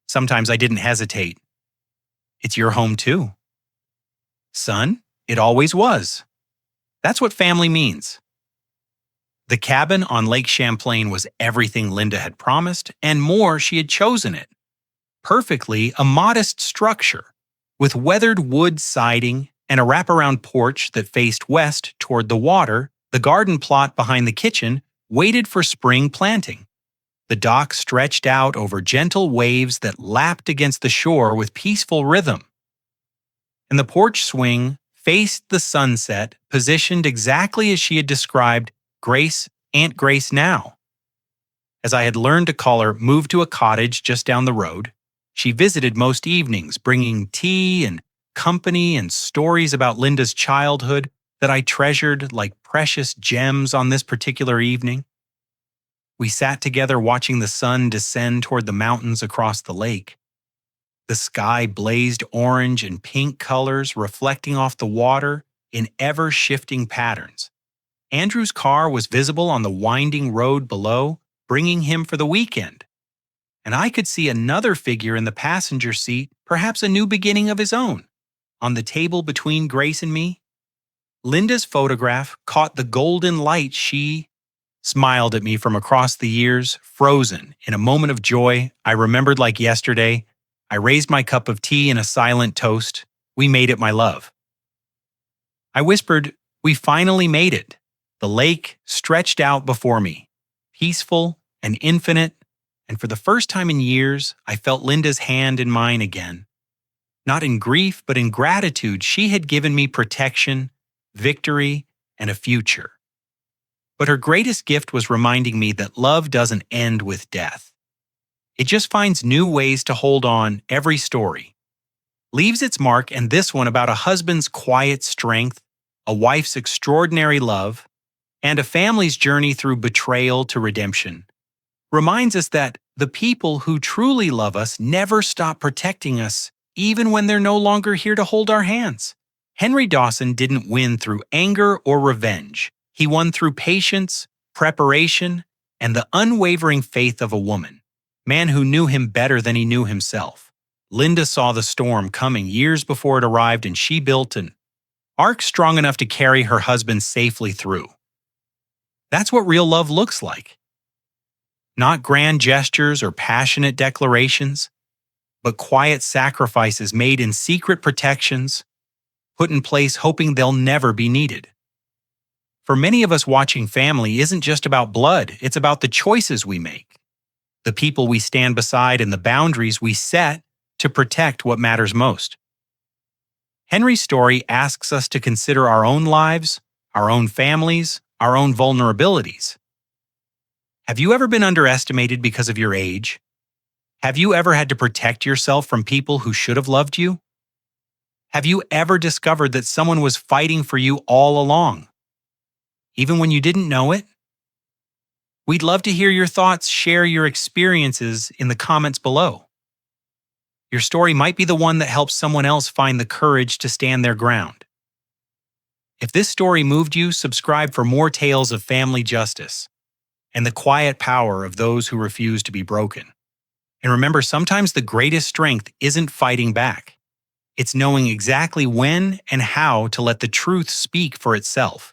Sometimes I didn't hesitate. "It's your home too." "Son, it always was. That's what family means." The cabin on Lake Champlain was everything Linda had promised, and more. She had chosen it. Perfectly, a modest structure, with weathered wood siding and a wraparound porch that faced west toward the water. The garden plot behind the kitchen waited for spring planting. The dock stretched out over gentle waves that lapped against the shore with peaceful rhythm. And the porch swing faced the sunset, positioned exactly as she had described Aunt Grace now. As I had learned to call her, moved to a cottage just down the road. She visited most evenings, bringing tea and company and stories about Linda's childhood that I treasured like precious gems. On this particular evening, we sat together watching the sun descend toward the mountains across the lake. The sky blazed orange and pink colors, reflecting off the water in ever-shifting patterns. Andrew's car was visible on the winding road below, bringing him for the weekend. And I could see another figure in the passenger seat, perhaps a new beginning of his own. On the table between Grace and me, Linda's photograph caught the golden light. She smiled at me from across the years, frozen in a moment of joy I remembered like yesterday. I raised my cup of tea in a silent toast. "We made it, my love." I whispered, "We finally made it." The lake stretched out before me, peaceful and infinite, and for the first time in years, I felt Linda's hand in mine again. Not in grief, but in gratitude. She had given me protection, victory, and a future. But her greatest gift was reminding me that love doesn't end with death. It just finds new ways to hold on. Every story leaves its mark, and this one, about a husband's quiet strength, a wife's extraordinary love, and a family's journey through betrayal to redemption, reminds us that the people who truly love us never stop protecting us, even when they're no longer here to hold our hands. Henry Dawson didn't win through anger or revenge. He won through patience, preparation, and the unwavering faith of a woman, man who knew him better than he knew himself. Linda saw the storm coming years before it arrived, and she built an ark strong enough to carry her husband safely through. That's what real love looks like. Not grand gestures or passionate declarations, but quiet sacrifices made in secret protections, put in place hoping they'll never be needed. For many of us, watching family isn't just about blood, it's about the choices we make, the people we stand beside, and the boundaries we set to protect what matters most. Henry's story asks us to consider our own lives, our own families, our own vulnerabilities. Have you ever been underestimated because of your age? Have you ever had to protect yourself from people who should have loved you? Have you ever discovered that someone was fighting for you all along, even when you didn't know it? We'd love to hear your thoughts. Share your experiences in the comments below. Your story might be the one that helps someone else find the courage to stand their ground. If this story moved you, subscribe for more tales of family justice and the quiet power of those who refuse to be broken. And remember, sometimes the greatest strength isn't fighting back. It's knowing exactly when and how to let the truth speak for itself.